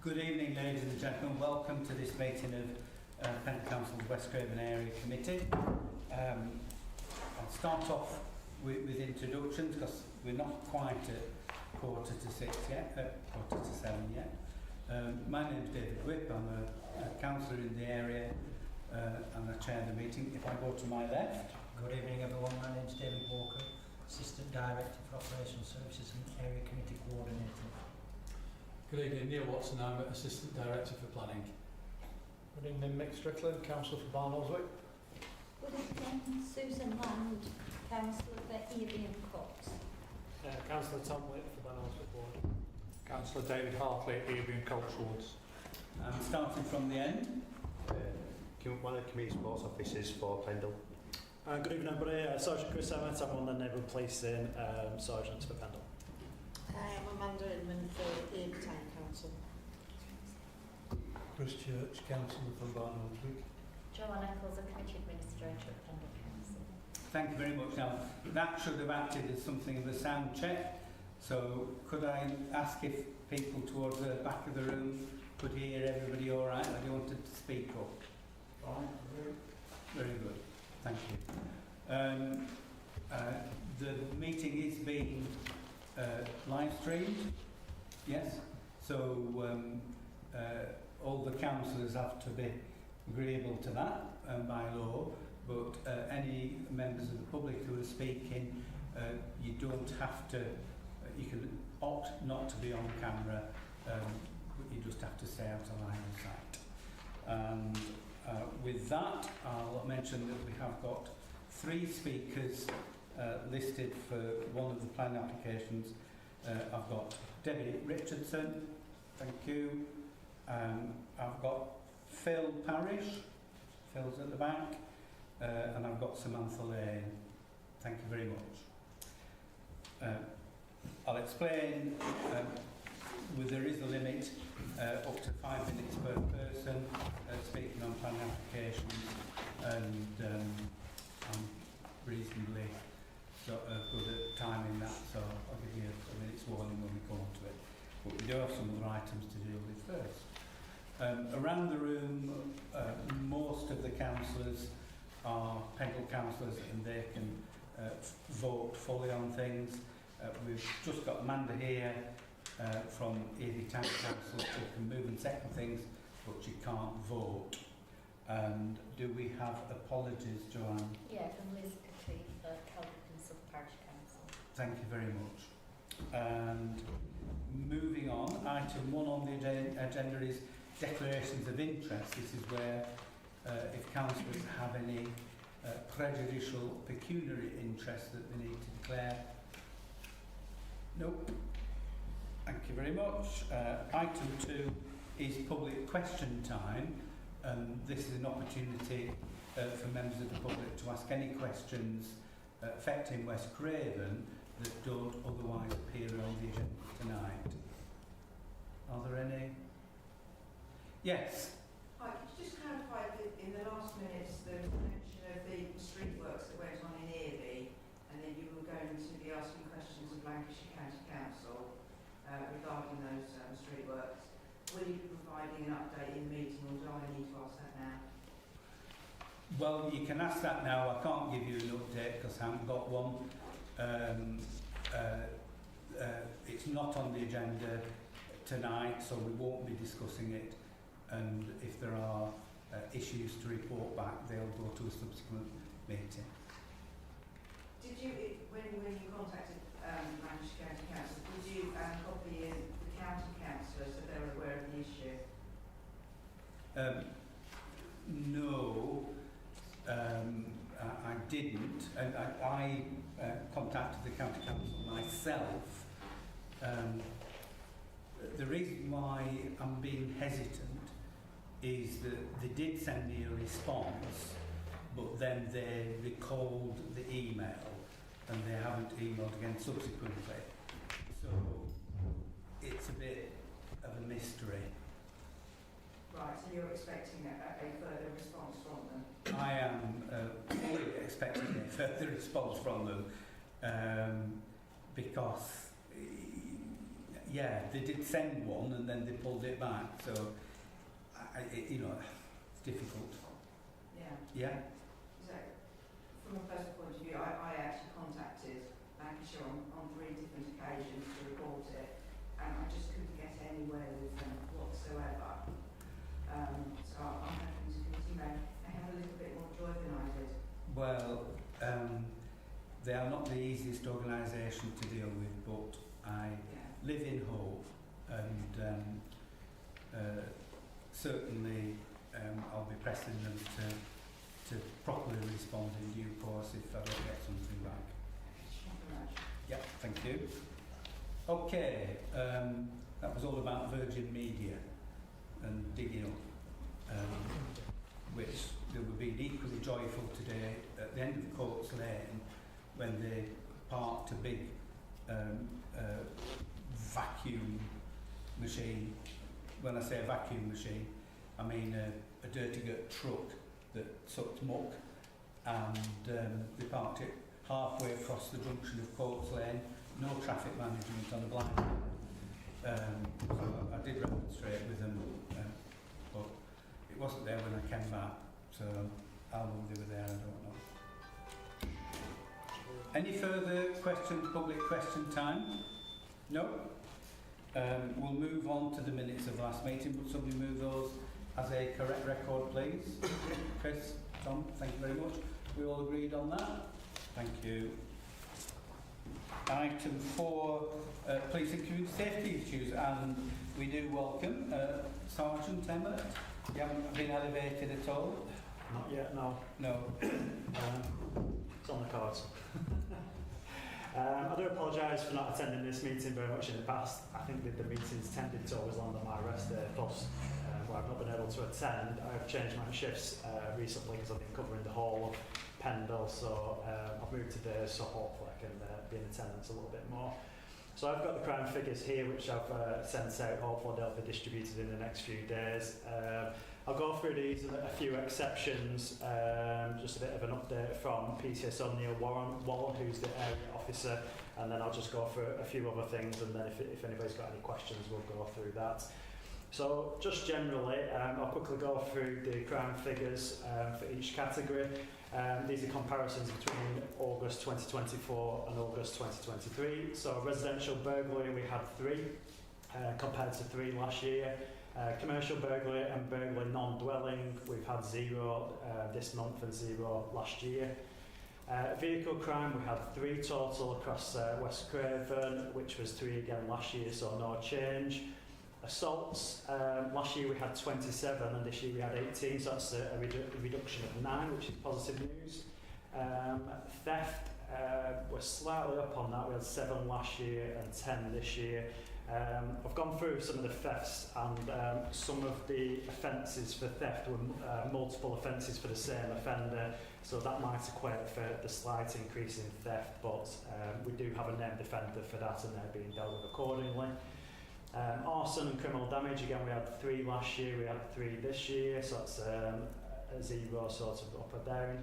Good evening, ladies and gentlemen. Welcome to this meeting of Pendle Council's West Craven Area Committee. I'll start off with introductions because we're not quite at 5:45 yet, 5:45 yet. My name's David Whip. I'm a councillor in the area and I chair the meeting. If I go to my left. Good evening everyone, my name's David Walker, Assistant Director for Operational Services and Area Committee Coordinator. Good evening, Neil Watson, I'm Assistant Director for Planning. Good evening, Mick Strickland, Councillor for Barnoldswick. Good evening, Susan Land, Councillor for Ely and Cox. Councillor Tom Whitt for Barnoldswick Ward. Councillor David Hartley, Ely and Cox Wards. I'm starting from the end. One of the Community Sports Officers for Pendle. Good evening everybody, Sergeant Chris Emmett, I'm one of the replacing Sergeants for Pendle. I'm Amanda Inman for Ely Town Council. Chris Church, Councillor for Barnoldswick. Joanne Eccles, a Committee Administrator at Pendle Council. Thank you very much. Now, that should have acted as something of a sound check. So could I ask if people towards the back of the room could hear everybody all right? I don't wanted to speak up. Fine. Very good. Thank you. The meeting is being live streamed. Yes. So all the councillors have to be agreeable to that by law. But any members of the public who are speaking, you don't have to. You can opt not to be on camera, but you just have to stay out of line of sight. And with that, I'll mention that we have got 3 speakers listed for one of the planning applications. I've got Debbie Richardson, thank you. I've got Phil Parrish, Phil's at the back, and I've got Samantha Lane. Thank you very much. I'll explain. There is a limit up to 5 minutes per person speaking on planning applications, and I'm reasonably good at timing that, so I'll give you a minute's warning when we come on to it. But we do have some other items to deal with first. Around the room, most of the councillors are Pendle councillors and they can vote fully on things. We've just got Amanda here from Ely Town Council who can move and second things, but she can't vote. And do we have apologies, Joanne? Yeah, from Liz Petrie for Calvin Sub Parish Council. Thank you very much. And moving on, item 1 on the agenda is declarations of interest. This is where if councillors have any prejudicial pecuniary interest that they need to declare. Nope. Thank you very much. Item 2 is public question time. This is an opportunity for members of the public to ask any questions affecting West Craven that don't otherwise appear on the agenda tonight. Are there any? Yes. Hi, could you just clarify that in the last minutes there was a mention of the street works that went on in Ely, and then you were going to be asking questions of Lancashire County Council regarding those street works. Will you be providing an update in the meeting, or do I need to ask that now? Well, you can ask that now. I can't give you an update because I haven't got one. It's not on the agenda tonight, so we won't be discussing it. And if there are issues to report back, they'll go to a subsequent meeting. Did you, when you contacted Lancashire County Council, did you copy in the county councillors so they were aware of the issue? No, I didn't. And I contacted the county council myself. The reason why I'm being hesitant is that they did send me a response, but then they recalled the email and they haven't emailed again subsequently. So it's a bit of a mystery. Right, so you're expecting a further response from them? I am fully expecting a further response from them because yeah, they did send one and then they pulled it back. So, you know, it's difficult. Yeah. Yeah. So, from a personal point of view, I actually contacted Lancashire on 3 different occasions to report it, and I just couldn't get anywhere with them whatsoever. So I'm hoping to continue. They have a little bit more joy than I did. Well, they are not the easiest organisation to deal with, but I Yeah. live in hope, and certainly I'll be pressing them to properly respond in due course if I don't get something back. Thank you very much. Yeah, thank you. Okay, that was all about Virgin Media and digging up, which they were being equally joyful today at the end of Coates Lane when they parked a big vacuum machine. When I say a vacuum machine, I mean a dirty good truck that sucked muck, and they parked it halfway across the junction of Coates Lane, no traffic management on a blind line. So I did remonstrate with them, but it wasn't there when I came back, so how long they were there, I don't know. Any further questions, public question time? No? We'll move on to the minutes of last meeting. Would somebody move those as a correct record, please? Chris, Tom, thank you very much. We all agreed on that? Thank you. Item 4, police and community safety issues, and we do welcome Sergeant Emmett. You haven't been elevated at all? Not yet, no. No. It's on the cards. I do apologise for not attending this meeting very much in the past. I think that the meetings tended to always land on my rest day, plus where I've not been able to attend. I've changed my shifts recently because I've been covering the whole of Pendle, so I've moved today, so hopefully I can be in attendance a little bit more. So I've got the crime figures here, which I've sent out. Hopefully they'll be distributed in the next few days. I'll go through these, a few exceptions, just a bit of an update from PCS O'Neill Wallen, who's the area officer, and then I'll just go through a few other things, and then if anybody's got any questions, we'll go through that. So just generally, I'll quickly go through the crime figures for each category. These are comparisons between August 2024 and August 2023. So residential burglary, we had 3 compared to 3 last year. Commercial burglary and burglary non-dwelling, we've had 0 this month and 0 last year. Vehicle crime, we had 3 total across West Craven, which was 3 again last year, so no change. Assaults, last year we had 27 and this year we had 18, so that's a reduction of 9, which is positive news. Theft, we're slightly up on that. We had 7 last year and 10 this year. I've gone through some of the thefts, and some of the offences for theft were multiple offences for the same offender, so that might equate for the slight increase in theft, but we do have a named offender for that and they're being dealt with accordingly. Arson and criminal damage, again we had 3 last year, we had 3 this year, so that's a 0 sort of up or down.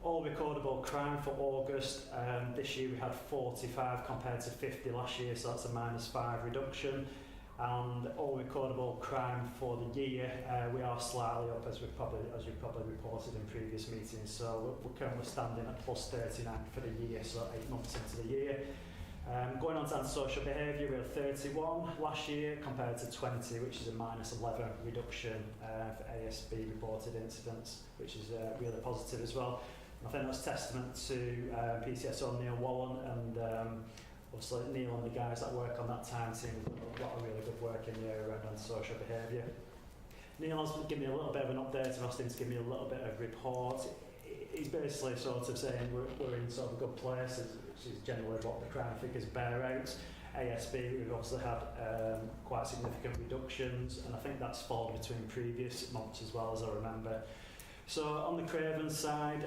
All recordable crime for August, this year we had 45 compared to 50 last year, so that's a -5 reduction. And all recordable crime for the year, we are slightly up as we've probably reported in previous meetings, so we're currently standing at +39 for the year, so 8 months into the year. Going on to antisocial behaviour, we had 31 last year compared to 20, which is a -11 reduction for ASB reported incidents, which is really positive as well. I think that's testament to PCS O'Neill Wallen and obviously Neil and the guys that work on that time team. A lot of really good work in the area around antisocial behaviour. Neil has given me a little bit of an update. I've asked him to give me a little bit of report. He's basically sort of saying we're in sort of a good place, which is generally what the crime figures bear out. ASB, we've also had quite significant reductions, and I think that's fallen between previous months as well, as I remember. So on the Craven side,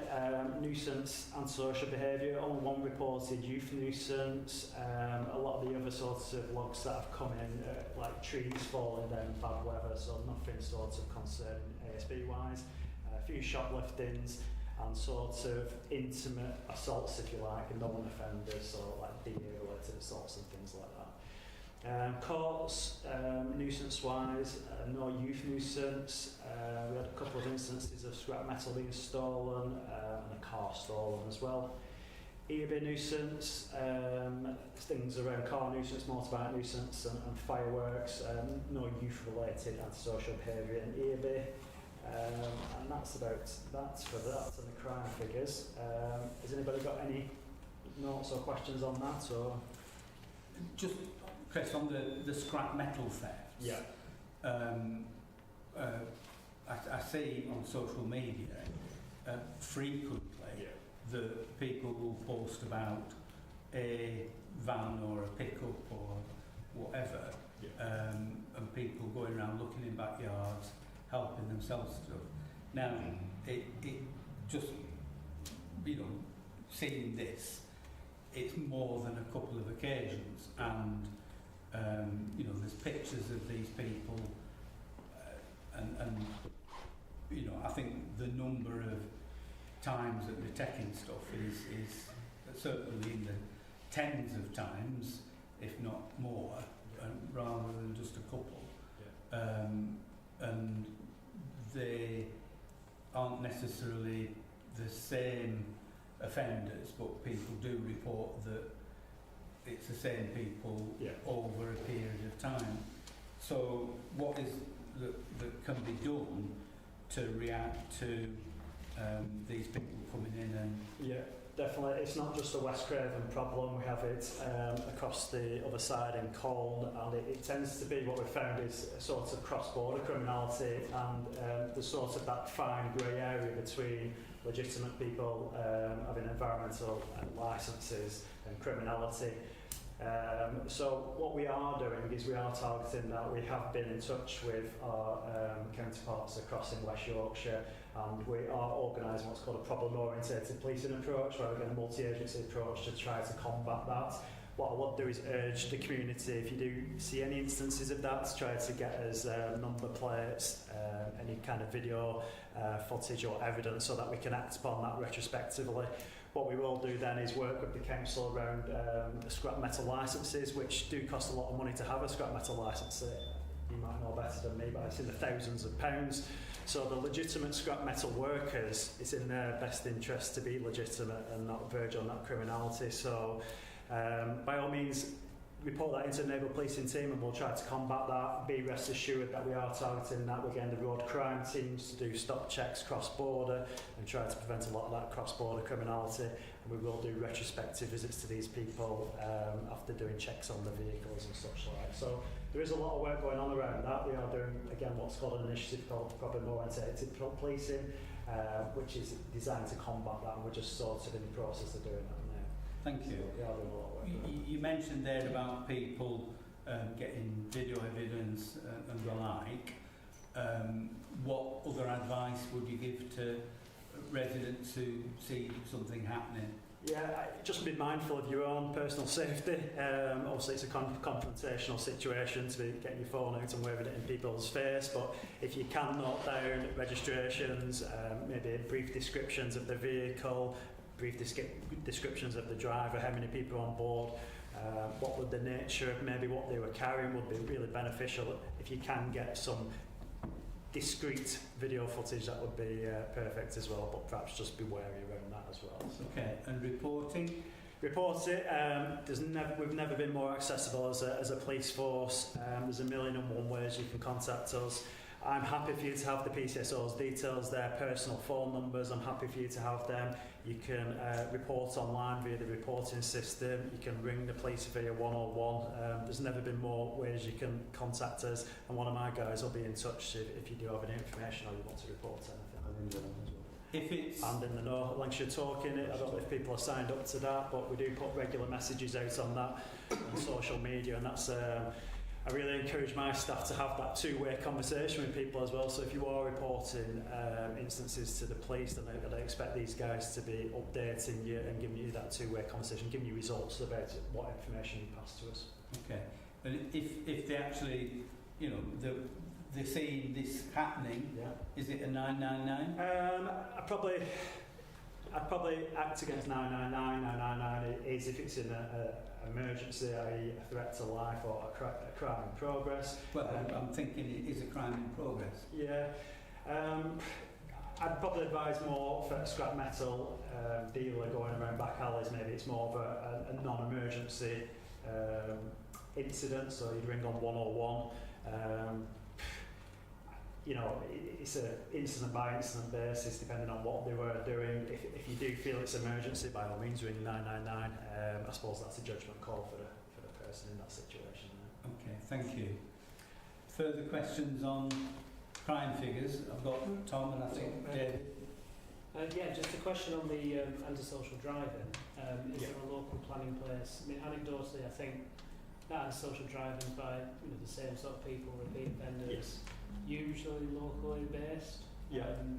nuisance and social behaviour, only 1 reported youth nuisance. A lot of the other sorts of logs that have come in, like trees falling down, bad weather, so nothing sort of concerning ASB wise. A few shopliftings and sort of intimate assaults, if you like, and non-offenders, so like DA related assaults and things like that. Courts, nuisance-wise, no youth nuisance. We had a couple of instances of scrap metal being stolen and a car stolen as well. ERB nuisance, things around car nuisance, motorbike nuisance and fireworks, no youth-related antisocial behaviour in ERB. And that's about that for that and the crime figures. Has anybody got any notes or questions on that? Or Just, Chris, on the scrap metal thefts. yeah, I see on social media frequently that people will post about a van or a pickup or whatever, and people going around looking in backyards, helping themselves stuff. Now, it just, seeing this, it's more than a couple of occasions, and there's pictures of these people, and I think the number of times that they're taking stuff is certainly in the tens of times, if not more, rather than just a couple. And they aren't necessarily the same offenders, but people do report that it's the same people over a period of time. So what is that can be done to react to these people coming in and... Yeah, definitely. It's not just a West Craven problem. We have it across the other side in Colne, and it tends to be what we've found is a sort of cross-border criminality, and there's sort of that fine grey area between legitimate people having environmental licences and criminality. So what we are doing is we are targeting that. We have been in touch with our counterparts across in West Yorkshire, and we are organising what's called a problem-orientated policing approach, where we're getting a multi-agency approach to try to combat that. What I would do is urge the community, if you do see any instances of that, to try to get us number plates, any kind of video footage or evidence, so that we can act upon that retrospectively. What we will do then is work with the council around scrap metal licences, which do cost a lot of money to have a scrap metal licence. You might know better than me, but it's in the thousands of pounds. So the legitimate scrap metal workers, it's in their best interest to be legitimate and not verge on that criminality. So by all means, report that into the neighbourhood policing team, and we'll try to combat that. Be rest assured that we are targeting that. We're getting the road crime teams to do stop checks cross-border and try to prevent a lot of that cross-border criminality. And we will do retrospective visits to these people after doing checks on the vehicles and such like. So there is a lot of work going on around that. We are doing, again, what's called an initiative called problem-orientated policing, which is designed to combat that, and we're just sort of in the process of doing that now. Thank you. So we are doing a lot of work. You mentioned there about people getting video evidence and the like. What other advice would you give to residents who see something happening? Yeah, just be mindful of your own personal safety. Obviously, it's a confrontational situation to be getting your phone out and waving it in people's face, but if you can note down registrations, maybe brief descriptions of the vehicle, brief descriptions of the driver, how many people are on board, what would the nature of maybe what they were carrying would be really beneficial. If you can get some discrete video footage, that would be perfect as well, but perhaps just be wary around that as well. So. Okay, and reporting? Report it. We've never been more accessible as a police force. There's 1,001 ways you can contact us. I'm happy for you to have the PCSO's details, their personal phone numbers. I'm happy for you to have them. You can report online via the reporting system. You can ring the police via 101. There's never been more ways you can contact us, and one of my guys will be in touch if you do have any information or you want to report anything. If it's... And in the know, Lancashire Talking, I don't know if people are signed up to that, but we do put regular messages out on that on social media, and that's... I really encourage my staff to have that two-way conversation with people as well. So if you are reporting instances to the police, then I expect these guys to be updating you and giving you that two-way conversation, giving you results about what information you pass to us. Okay. And if they actually, they're seeing this happening, yeah. Is it a 999? I'd probably act against 999. 999 is if it's in an emergency, i.e. a threat to life or a crime in progress. Well, I'm thinking it is a crime in progress. Yeah. I'd probably advise more for scrap metal dealer going around back alleys. Maybe it's more of a non-emergency incident, so you'd ring on 101. You know, it's an incident by incident basis depending on what they were doing. If you do feel it's emergency, by all means ring 999. I suppose that's a judgment call for the person in that situation. Okay, thank you. Further questions on crime figures? I've got Tom and I think David. Yeah, just a question on the antisocial driving. Is there a local plan in place? I mean, anecdotally, I think that antisocial driving by the same sort of people, repeat offenders, usually locally based.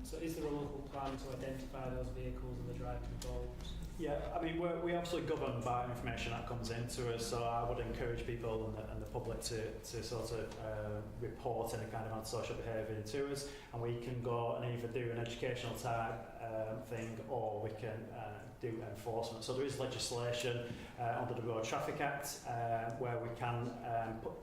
So is there a local plan to identify those vehicles and the driver involved? Yeah, I mean, we obviously govern by information that comes into us, so I would encourage people and the public to sort of report any kind of antisocial behaviour to us, and we can go and either do an educational type thing or we can do enforcement. So there is legislation under the Road Traffic Act where we can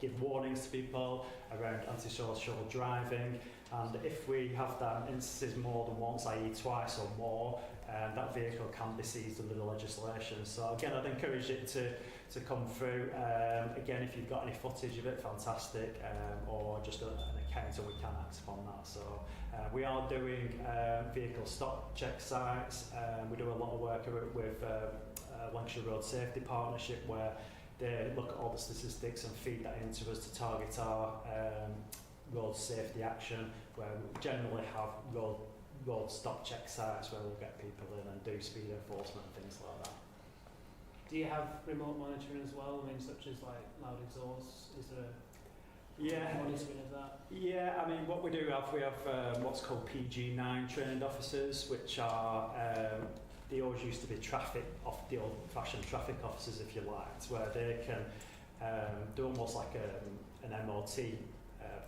give warnings to people around antisocial driving, and if we have that instances more than once, i.e. twice or more, that vehicle can be seized under the legislation. So again, I'd encourage it to come through. Again, if you've got any footage of it, fantastic, or just an account, so we can act upon that. So we are doing vehicle stop check sites. We do a lot of work with Lancashire Road Safety Partnership, where they look at all the statistics and feed that into us to target our road safety action, where we generally have road stop check sites where we'll get people in and do speed enforcement and things like that. Do you have remote monitoring as well? I mean, such as like loud exhausts? Is there monitoring of that? Yeah, I mean, what we do have, we have what's called PG9 trained officers, which are they always used to be the old-fashioned traffic officers, if you liked, where they can do almost like an MOT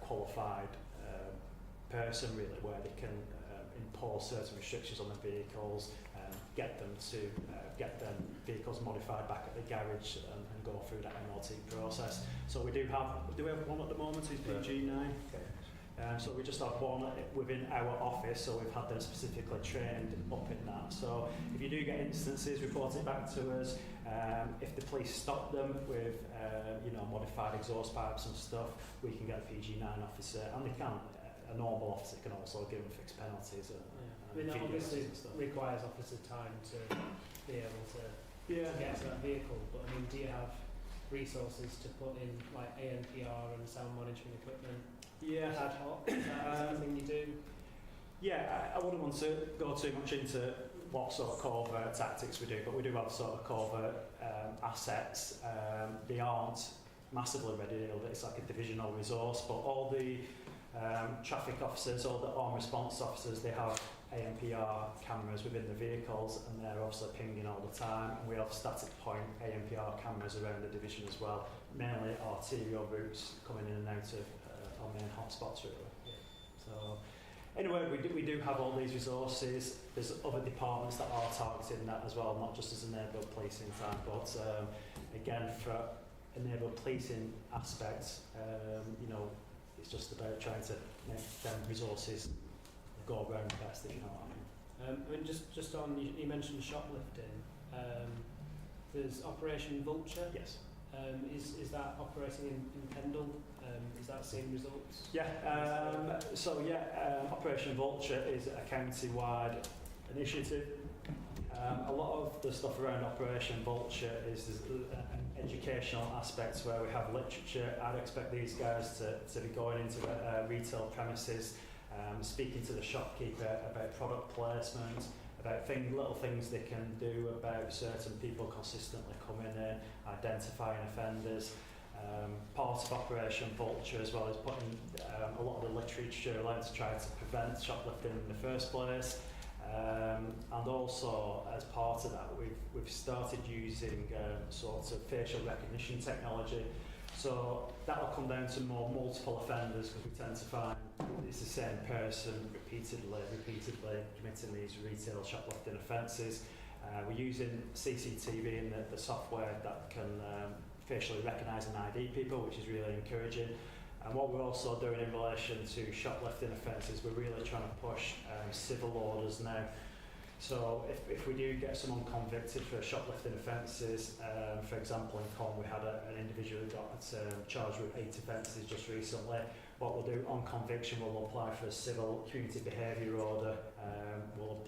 qualified person, really, where they can impose certain restrictions on the vehicles, get them vehicles modified back at the garage and go through that MOT process. So we do we have one at the moment who's PG9. So we just have one within our office, so we've had them specifically trained up in that. So if you do get instances, report it back to us. If the police stop them with modified exhaust pipes and stuff, we can get a PG9 officer, and they can. A normal officer can also give them fixed penalties. I mean, that obviously requires officer time to be able to get to that vehicle, but I mean, do you have resources to put in like ANPR and sound monitoring equipment ad hoc? Is that something you do? Yeah, I wouldn't want to go too much into what sort of covert tactics we do, but we do have sort of covert assets. They aren't massively ready, it's like a divisional resource, but all the traffic officers or the armed response officers, they have ANPR cameras within the vehicles, and they're obviously pinging all the time, and we have static point ANPR cameras around the division as well, mainly arterial routes coming in and out of our main hotspots really. So anyway, we do have all these resources. There's other departments that are targeting that as well, not just as a neighbourhood policing time, but again, for a neighbourhood policing aspect, it's just about trying to make them resources go around best, if you know what I mean. I mean, just on, you mentioned shoplifting. There's Operation Vulture. Yes. Is that operating in Pendle? Is that seeing results? Yeah. Operation Vulture is a county-wide initiative. A lot of the stuff around Operation Vulture is educational aspects where we have literature. I'd expect these guys to be going into retail premises, speaking to the shopkeeper about product placement, about little things they can do about certain people consistently coming in, identifying offenders. Part of Operation Vulture as well is putting a lot of the literature around to try to prevent shoplifting in the first place. And also, as part of that, we've started using sort of facial recognition technology. So that will come down to more multiple offenders because we tend to find it's the same person repeatedly committing these retail shoplifting offences. We're using CCTV in the software that can facially recognise and ID people, which is really encouraging. And what we're also doing in relation to shoplifting offences, we're really trying to push civil orders now. So if we do get someone convicted for shoplifting offences, for example in Colne we had an individual who got charged with 8 offences just recently. What we'll do on conviction, we'll apply for a civil community behaviour order. We'll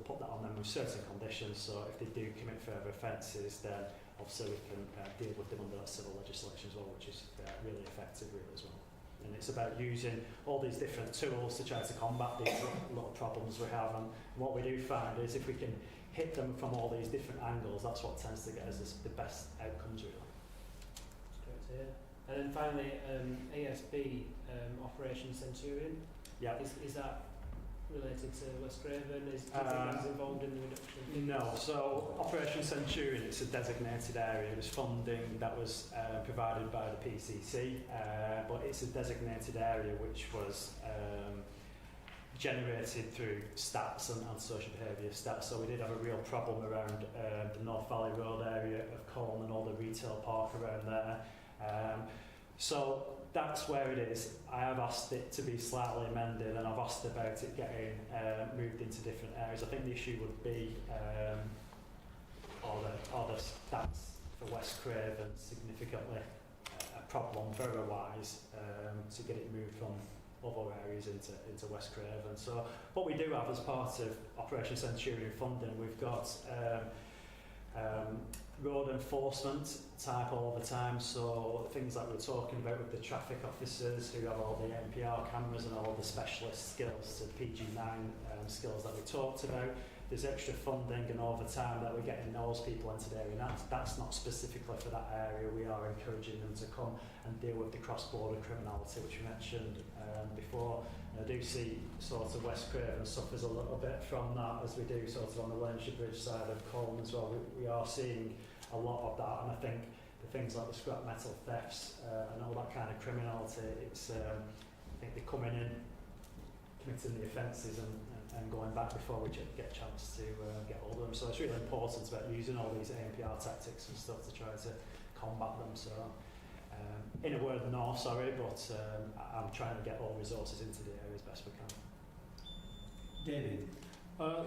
put that on them with certain conditions, so if they do commit further offences then obviously we can deal with them under that civil legislation as well, which is really effective really as well. And it's about using all these different tools to try to combat these little problems we have. And what we do find is if we can hit them from all these different angles, that's what tends to get us the best outcomes really. That's great to hear. And then finally, ASB, Operation Centurion. Yeah. Is that related to West Craven? Do you think that's involved in the reduction? No. So Operation Centurion, it's a designated area. It was funding that was provided by the PCC, but it's a designated area which was generated through stats and social behaviour stats. So we did have a real problem around the North Valley Road area of Colne and all the retail park around there. So that's where it is. I have asked it to be slightly amended and I've asked about it getting moved into different areas. I think the issue would be are the stats for West Craven significantly a problem borough-wise to get it moved from other areas into West Craven. So what we do have as part of Operation Centurion funding, we've got road enforcement type all the time, so things like we're talking about with the traffic officers who have all the NPR cameras and all the specialist skills, the PG9 skills that we talked about. There's extra funding and overtime that we're getting those people into there, and that's not specifically for that area. We are encouraging them to come and deal with the cross-border criminality which we mentioned before. I do see sort of West Craven suffers a little bit from that, as we do sort of on the Laneshire Bridge side of Colne as well. We are seeing a lot of that, and I think the things like the scrap metal thefts and all that kind of criminality, it's I think they're coming in, committing the offences and going back before we get a chance to get hold of them. So it's really important about using all these ANPR tactics and stuff to try to combat them. So in a word, no, sorry, but I'm trying to get all resources into the area as best we can. David?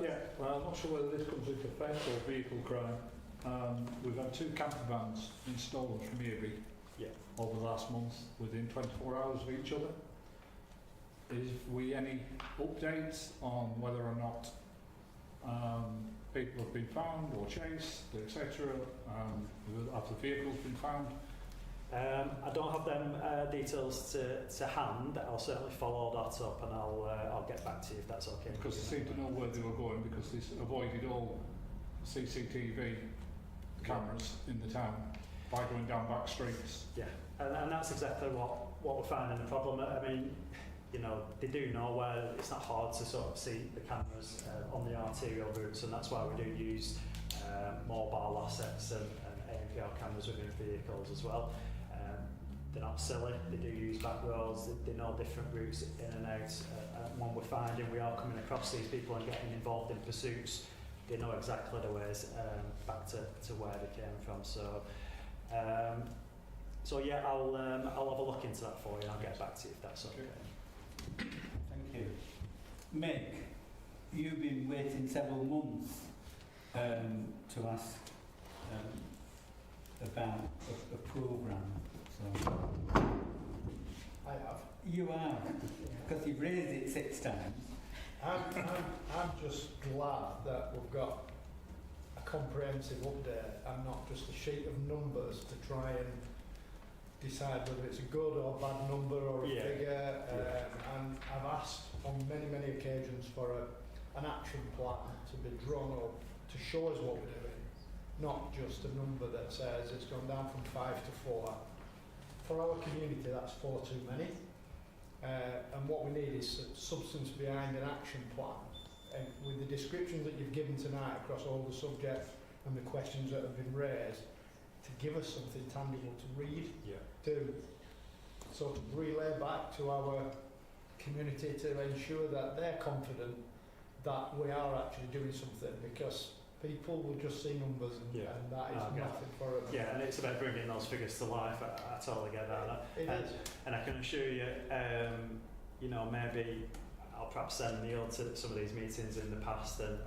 Yeah, well, I'm not sure whether this comes into theft or vehicle crime. We've had 2 camper vans installed from Erie over the last month within 24 hours of each other. Is we any updates on whether or not people have been found or chased, etc.? Have the vehicles been found? I don't have them details to hand. I'll certainly follow that up and I'll get back to you if that's okay. Because they seem to know where they were going because they avoided all CCTV cameras in the town by going down back streets. Yeah, and that's exactly what we're finding the problem. I mean, you know, they do know where it's not hard to sort of see the cameras on the arterial routes, and that's why we do use mobile assets and ANPR cameras within vehicles as well. They're not silly, they do use back roads, they know different routes in and out. When we're finding we are coming across these people and getting involved in pursuits, they know exactly the ways back to where they came from. So yeah, I'll have a look into that for you and I'll get back to you if that's okay. Thank you. Mick, you've been waiting several months to ask about a programme. So I have. you have, because you've raised it 6 times. I'm just glad that we've got a comprehensive update and not just a sheet of numbers to try and decide whether it's a good or bad number or a figure. And I've asked on many occasions for an action plan to be drawn up to show us what we're doing, not just a number that says it's gone down from 5 to 4. For our community, that's 4 too many. And what we need is substance behind an action plan. And with the descriptions that you've given tonight across all the subjects and the questions that have been raised, to give us something tangible to read, Yeah. to sort of relay back to our community to ensure that they're confident that we are actually doing something, because people will just see numbers and, Yeah. and that is Okay. nothing for them. Yeah, and it's about bringing those figures to life. I totally get that. It and, is. and I can assure you, you know, maybe I'll perhaps send Neil to some of these meetings in the past, and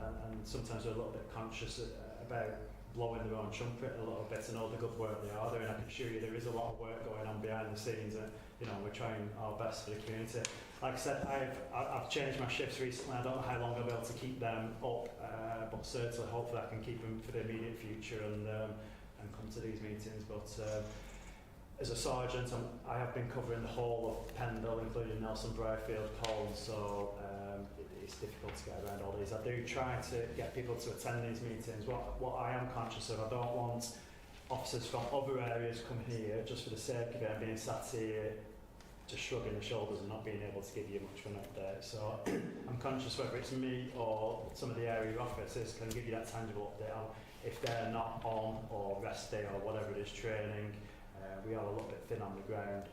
sometimes we're a little bit conscious about blowing their own trumpet a little bit and all the good work they are doing. I can assure you there is a lot of work going on behind the scenes, and you know, we're trying our best for the community. Like I said, I've changed my shifts recently. I don't know how long I'll be able to keep them up, but certainly hopefully I can keep them for the immediate future and come to these meetings. But as a sergeant, I have been covering the whole of Pendle, including Nelson, Briarfield, Colne, so it's difficult to get around all these. I do try to get people to attend these meetings. What I am conscious of, I don't want officers from other areas coming here just for the sake of it and being sat here just shrugging the shoulders and not being able to give you much of an update. So I'm conscious whether it's me or some of the area officers can give you that tangible update on if they're not on or rest day or whatever it is training. We are a little bit thin on the ground.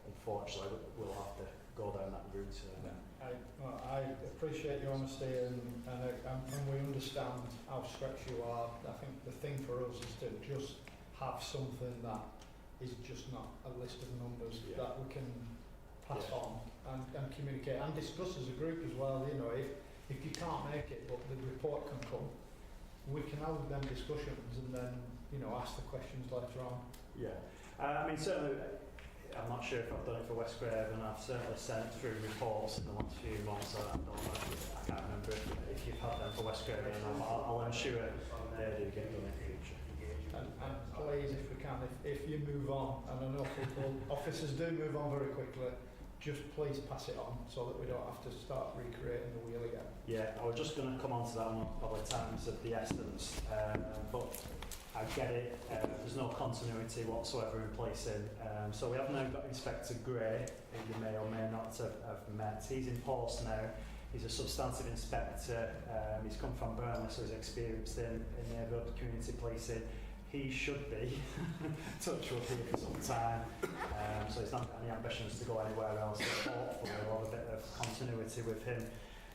Unfortunately, we'll have to go down that route. I appreciate your honesty and we understand how stretched you are. I think the thing for us is to just have something that is just not a list of numbers that we can pass on and communicate and discuss as a group as well. You know, if you can't make it but the report can come, we can have them discussions and then, you know, ask the questions later on. Yeah. I mean, certainly, I'm not sure if I've done it for West Craven. I've certainly sent through reports in the last few months. I can't remember if you've had them for West Craven. I'll ensure they do get done in the future. And please, if we can, if you move on, and I know people, officers do move on very quickly, just please pass it on so that we don't have to start recreating the wheel again. Yeah, I was just going to come on to that on probably times of the essence, but I get it, there's no continuity whatsoever in placing. So we have now got Inspector Gray, who you may or may not have met. He's in post now. He's a substantive inspector. He's come from Burnley, so he's experienced in neighbourhood community policing. He should be touch wood here for some time. So he's not got any ambitions to go anywhere else. But hopefully we'll have a bit of continuity with him.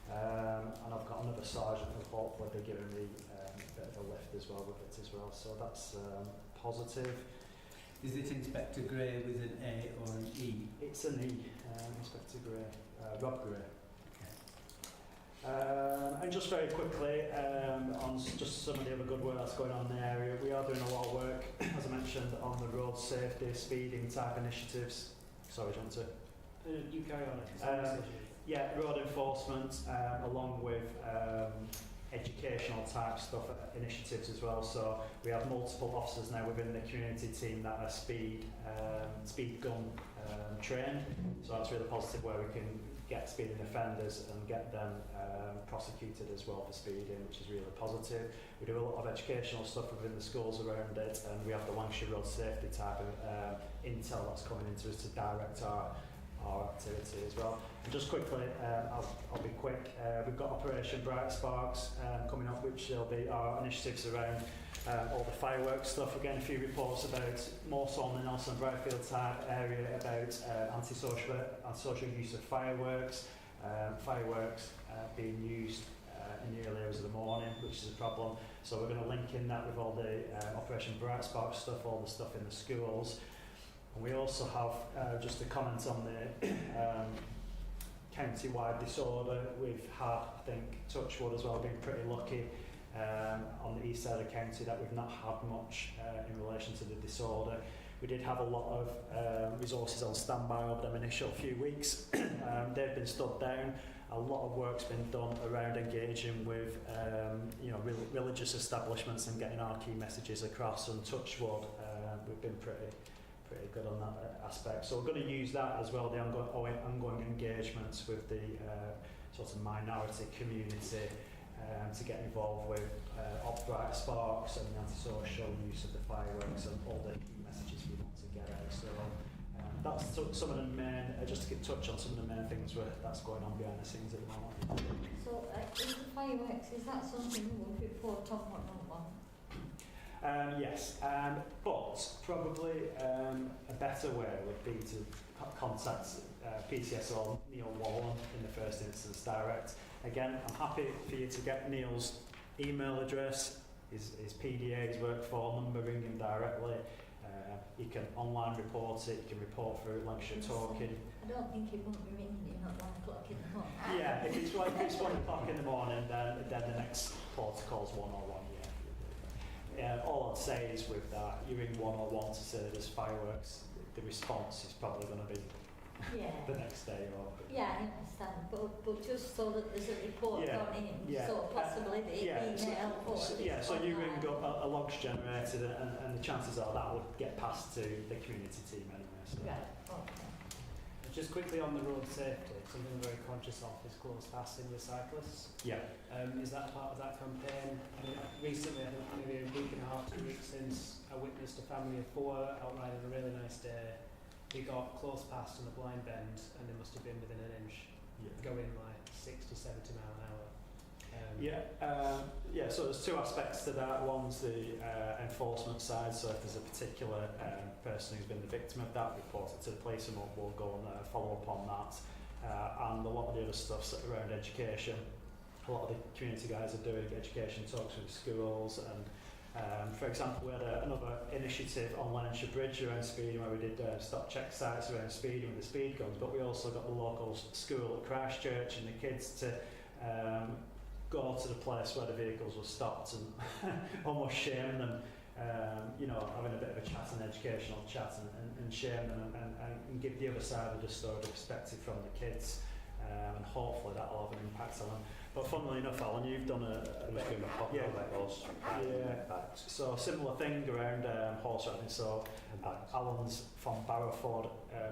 And I've got another sergeant who hopefully they're giving me a bit of a lift as well with it as well. So that's positive. Is it Inspector Gray with an A or an E? It's an E, Inspector Gray, Rob Gray. And just very quickly, on just some of the other good work that's going on in the area, we are doing a lot of work, as I mentioned, on the road safety, speeding type initiatives. Sorry, do you want to? You carry on it. Yeah, road enforcement, along with educational type stuff, initiatives as well. So we have multiple officers now within the community team that are speed gun trained. So that's really positive, where we can get speeding offenders and get them prosecuted as well for speeding, which is really positive. We do a lot of educational stuff within the schools around it, and we have the Lancashire Road Safety type of intel that's coming into us to direct our activity as well. And just quickly, I'll be quick. We've got Operation Bright Sparks coming up, which will be our initiatives around all the fireworks stuff. We're getting a few reports about, more so on the Nelson Briarfield type area, about antisocial use of fireworks, being used in the early hours of the morning, which is a problem. So we're going to link in that with all the Operation Bright Sparks stuff, all the stuff in the schools. And we also have, just a comment on the county-wide disorder. We've had, I think, Touchwood as well, been pretty lucky on the east side of the county that we've not had much in relation to the disorder. We did have a lot of resources on standby over them initial few weeks. They've been stood down. A lot of work's been done around engaging with religious establishments and getting our key messages across. And Touchwood, we've been pretty good on that aspect. So we're going to use that as well, the ongoing engagements with the sort of minority community to get involved with Bright Sparks and the antisocial use of the fireworks and all the key messages we want to get out. So that's some of the main, just to touch on some of the main things that's going on behind the scenes at the moment. So, is the fireworks, is that something we would report on or not on? Yes, but probably a better way would be to contact PCSO Neil Wallen in the first instance direct. Again, I'm happy for you to get Neil's email address, his PDA, his work phone number, ring him directly. You can online report it, you can report through Lancashire Talking. I don't think it won't be ringing you at 1 o'clock in the morning. Yeah, if it's 1 o'clock in the morning, then the next protocol's 101, yeah. All I'd say is with that, you ring 101 to say there's fireworks, the response is probably going to be the next day. Yeah, I understand, but just so that there's a report Yeah, on him, yeah. so possibly the email or So you ring up, a log's generated, and the chances are that would get passed to the community team anyway. So. Right, okay. Just quickly on the road safety, something I'm very conscious of is close passing with cyclists. Yeah. Is that part of that campaign? I mean, recently, I think maybe a week and a half, 2 weeks since, I witnessed a family of 4 out riding a really nice day. They got close past on a blind bend and they must have been within an inch, going like 60, 70 mile an hour. So there's 2 aspects to that. One's the enforcement side, so if there's a particular person who's been the victim of that, report it to the police and we'll go and follow up on that. And a lot of the other stuff's around education. A lot of the community guys are doing education talks with schools, and for example, we had another initiative on Lancashire Bridge around speeding, where we did stop check sites around speeding with the speed guns, but we also got the local school at Christchurch and the kids to go to the place where the vehicles were stopped and almost shame them, having a bit of a chat, an educational chat, and shame them and give the other side of the story, the perspective from the kids, and hopefully that'll have an impact on them. But funnily enough, Alan, you've done so a similar thing around horse riding. So Alan's from Barrowford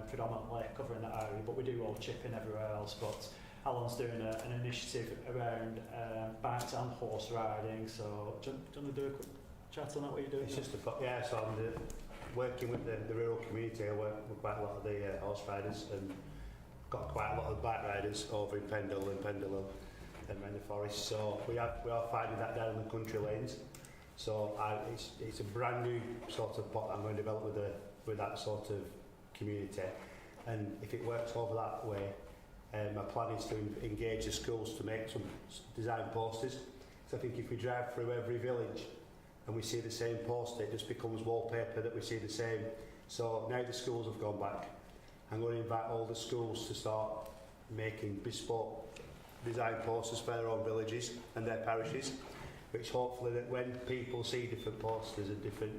predominantly, covering that area, but we do all chip in everywhere else. But Alan's doing an initiative around bikes and horse riding. So do you want to do a quick chat on that, what you're doing? It's just so I'm working with the rural community. I work with quite a lot of the horse riders, and got quite a lot of bike riders over in Pendle and and around the forest. So we are finding that down in the country lanes. So it's a brand new sort of pot I'm going to develop with that sort of community. And if it works over that way, my plan is to engage the schools to make some design posters. So I think if we drive through every village and we see the same poster, it just becomes wallpaper that we see the same. So now the schools have gone back, I'm going to invite all the schools to start making bespoke design posters for their own villages and their parishes, which hopefully that when people see different posters and different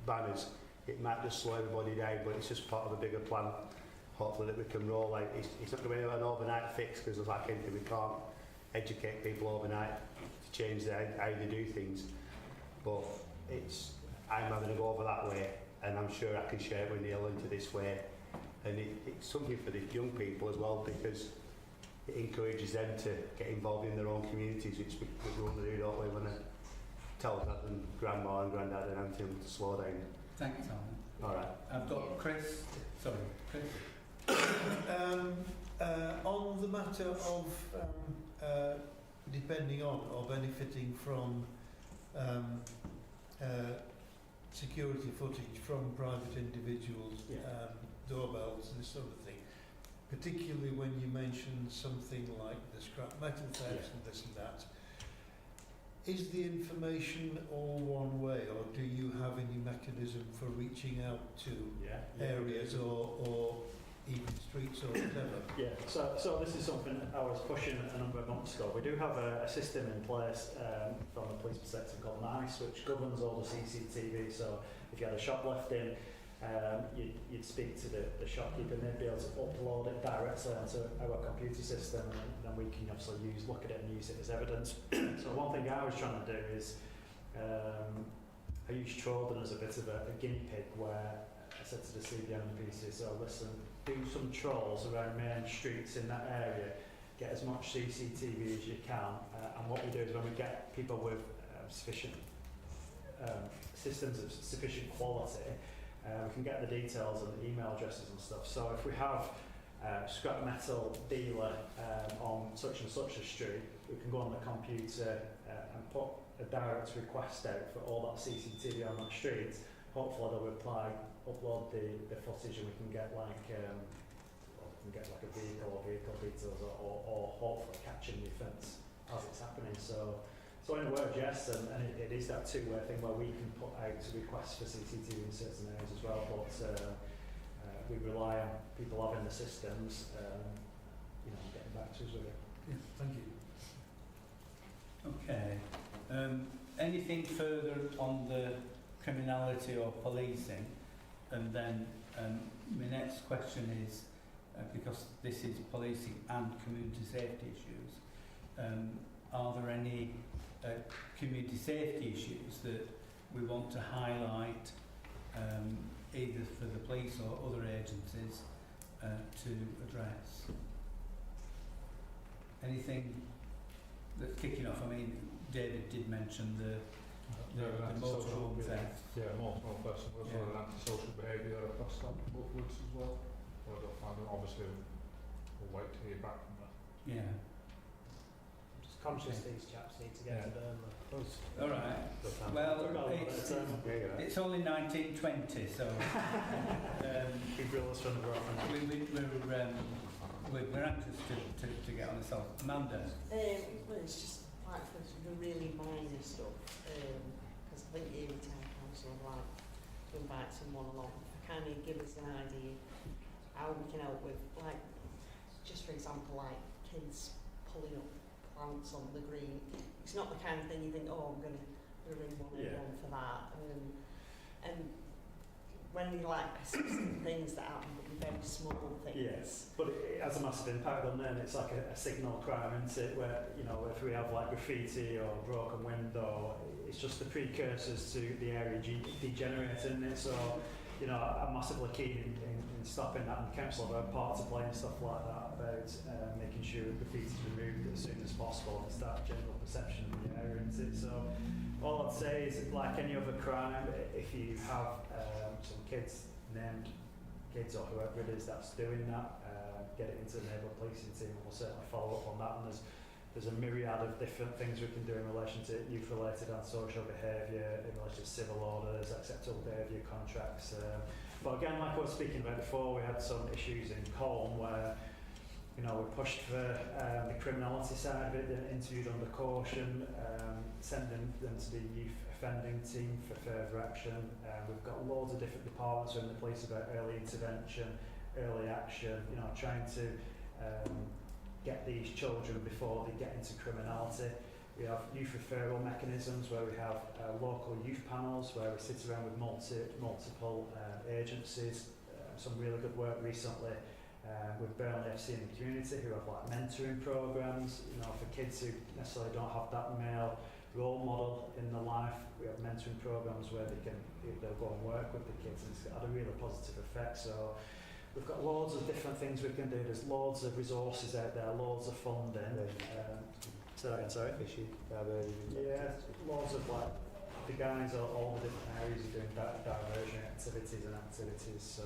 banners, it might just slow everybody down, but it's just part of a bigger plan. Hopefully that we can roll out. It's not going to be an overnight fix, because like anything, we can't educate people overnight to change how they do things. But I'm having to go over that way, and I'm sure I can share it with Neil into this way. And it's something for the young people as well, because it encourages them to get involved in their own communities, which we want to do, don't we? We want to tell dad and grandma and granddad and auntie to slow down. Thanks, Alan. All right. I've got Chris. Sorry, Chris. On the matter of depending on or benefiting from security footage from private individuals, doorbells and this sort of thing, particularly when you mentioned something like the scrap metal theft and this and that, is the information all one way, or do you have any mechanism for reaching out to areas or even streets or whatever? So this is something I was pushing a number of months ago. We do have a system in place from the police perspective called NICE, which governs all the CCTV. So if you had a shoplifting, you'd speak to the shopkeeper and they'd be able to upload it directly onto our computer system, and then we can obviously look at it and use it as evidence. So one thing I was trying to do is I used Troden as a bit of a guinea pig, where I said to the CBM and the PCSO, listen, do some trolls around main streets in that area, get as much CCTV as you can, and what we do is when we get people with sufficient systems of sufficient quality, we can get the details and the email addresses and stuff. So if we have scrap metal dealer on such and such a street, we can go on the computer and put a direct request out for all that CCTV on that street. Hopefully they'll reply, upload the footage, and we can get like a vehicle or vehicle details, or hopefully catching the offence as it's happening. So in a word, yes, and it is that two-way thing where we can put out requests for CCTV in certain areas as well, but we rely on people having the systems, getting back to us with it. Yeah, thank you. Okay. Anything further on the criminality or policing? And then my next question is, because this is policing and community safety issues, are there any community safety issues that we want to highlight, either for the police or other agencies to address? Anything that's kicking off? I mean, David did mention the motorhome theft. Yeah, motorhome theft, and also an antisocial behaviour across that upwards as well. But I don't find it, obviously, we'll wait to hear back from that. Yeah. I'm just conscious these chaps need to get to Burnley. All right. Well, it's only 1920, so we're anxious to get on this off. Amanda? Well, it's just like for the really minor stuff, because I think the Erie Town Council would like to invite someone along to kind of give us an idea how we can help with, like, just for example, like kids pulling up plants on the green. It's not the kind of thing you think, oh, I'm going to ring 111 for that. And when we like persistent things that happen, but very small things. Yes, but it has a massive impact on them. It's like a signal crime, isn't it? Where, if we have like graffiti or broken window, it's just the precursors to the area degenerating, isn't it? So, I'm massively keen in stopping that, and the council have a part to play and stuff like that about making sure that graffiti is removed as soon as possible. It's that general perception of the area, isn't it? So all I'd say is, like any other crime, if you have some kids, named kids or whoever it is that's doing that, get it into the neighbourhood policing team, and we'll certainly follow up on that. And there's a myriad of different things we can do in relation to youth-related and social behaviour, in relation to civil orders, acceptable behaviour contracts. But again, like I was speaking about before, we had some issues in Colne where, we pushed for the criminality side of it, interviewed under caution, sending them to the youth offending team for further action. We've got loads of different departments in the police about early intervention, early action, trying to get these children before they get into criminality. We have youth referral mechanisms where we have local youth panels where we sit around with multiple agencies. Some really good work recently with Burnley FC in the community, who have like mentoring programs, for kids who necessarily don't have that male role model in their life. We have mentoring programs where they'll go and work with the kids, and it's had a really positive effect. So we've got loads of different things we can do. There's loads of resources out there, loads of funding. Sorry, fishy. Yeah, loads of like the guys are all the different areas are doing diversion activities. So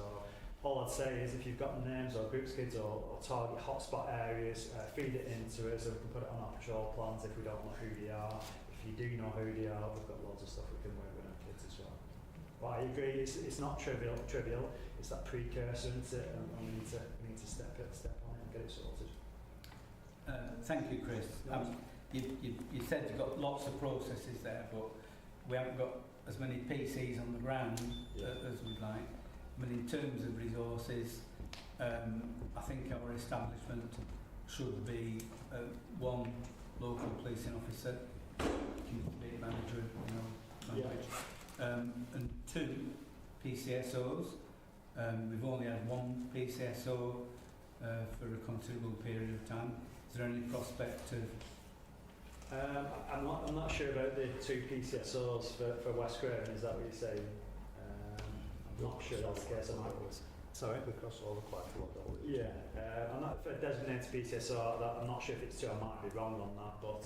all I'd say is, if you've got names or groups kids or target hotspot areas, feed it into us, so we can put it on our patrol plans if we don't know who they are. If you do know who they are, we've got loads of stuff we can work with our kids as well. But I agree, it's not trivial. It's that precursor, isn't it? And we need to step on it and get it sorted. Thank you, Chris. You said you've got lots of processes there, but we haven't got as many PCs on the ground as we'd like. But in terms of resources, I think our establishment should be one local policing officer, community manager, and two PCSOs. We've only had one PCSO for a considerable period of time. Is there any prospect of? I'm not sure about the two PCSOs for West Craven. Is that what you're saying? I'm not sure that's the case. Sorry, we cross over quite a lot, don't we? Yeah, I'm not for a designated PCSO. I'm not sure if it's two. I might be wrong on that, but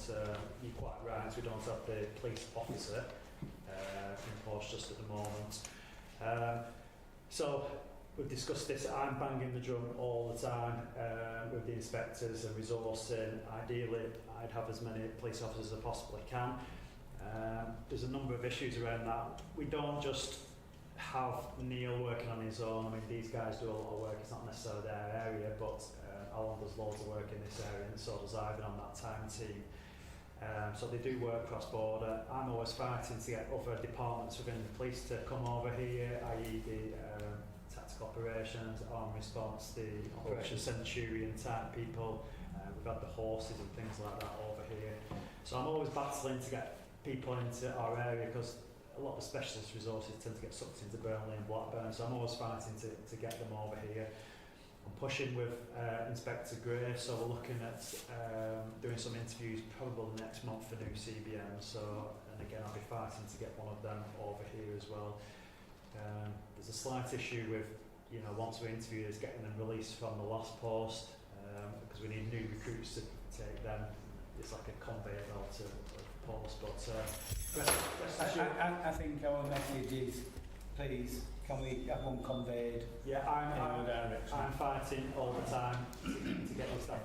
you're quite right. We don't have the police officer in post just at the moment. So we've discussed this. I'm banging the drum all the time with the inspectors and resourcing. Ideally, I'd have as many police officers as I possibly can. There's a number of issues around that. We don't just have Neil working on his own. I mean, these guys do a lot of work. It's not necessarily their area, but Alan does loads of work in this area, and so does Ivan on that time team. So they do work cross-border. I'm always fighting to get other departments within the police to come over here, i.e. the tactical operations, armed response, the Operation Centurion type people. We've had the horses and things like that over here. So I'm always battling to get people into our area, because a lot of the specialist resources tend to get sucked into Burnley and Blackburn, so I'm always fighting to get them over here. I'm pushing with Inspector Gray, so we're looking at doing some interviews probably next month for new CBMs, so, and again I'll be fighting to get one of them over here as well. There's a slight issue with, you know, once we interview is getting them released from the last post, because we need new recruits to take them. It's like a conveyor belt of post, but I think our message is, please, can we have one conveyed yeah, in our direction? I'm fighting all the time to get this stuff.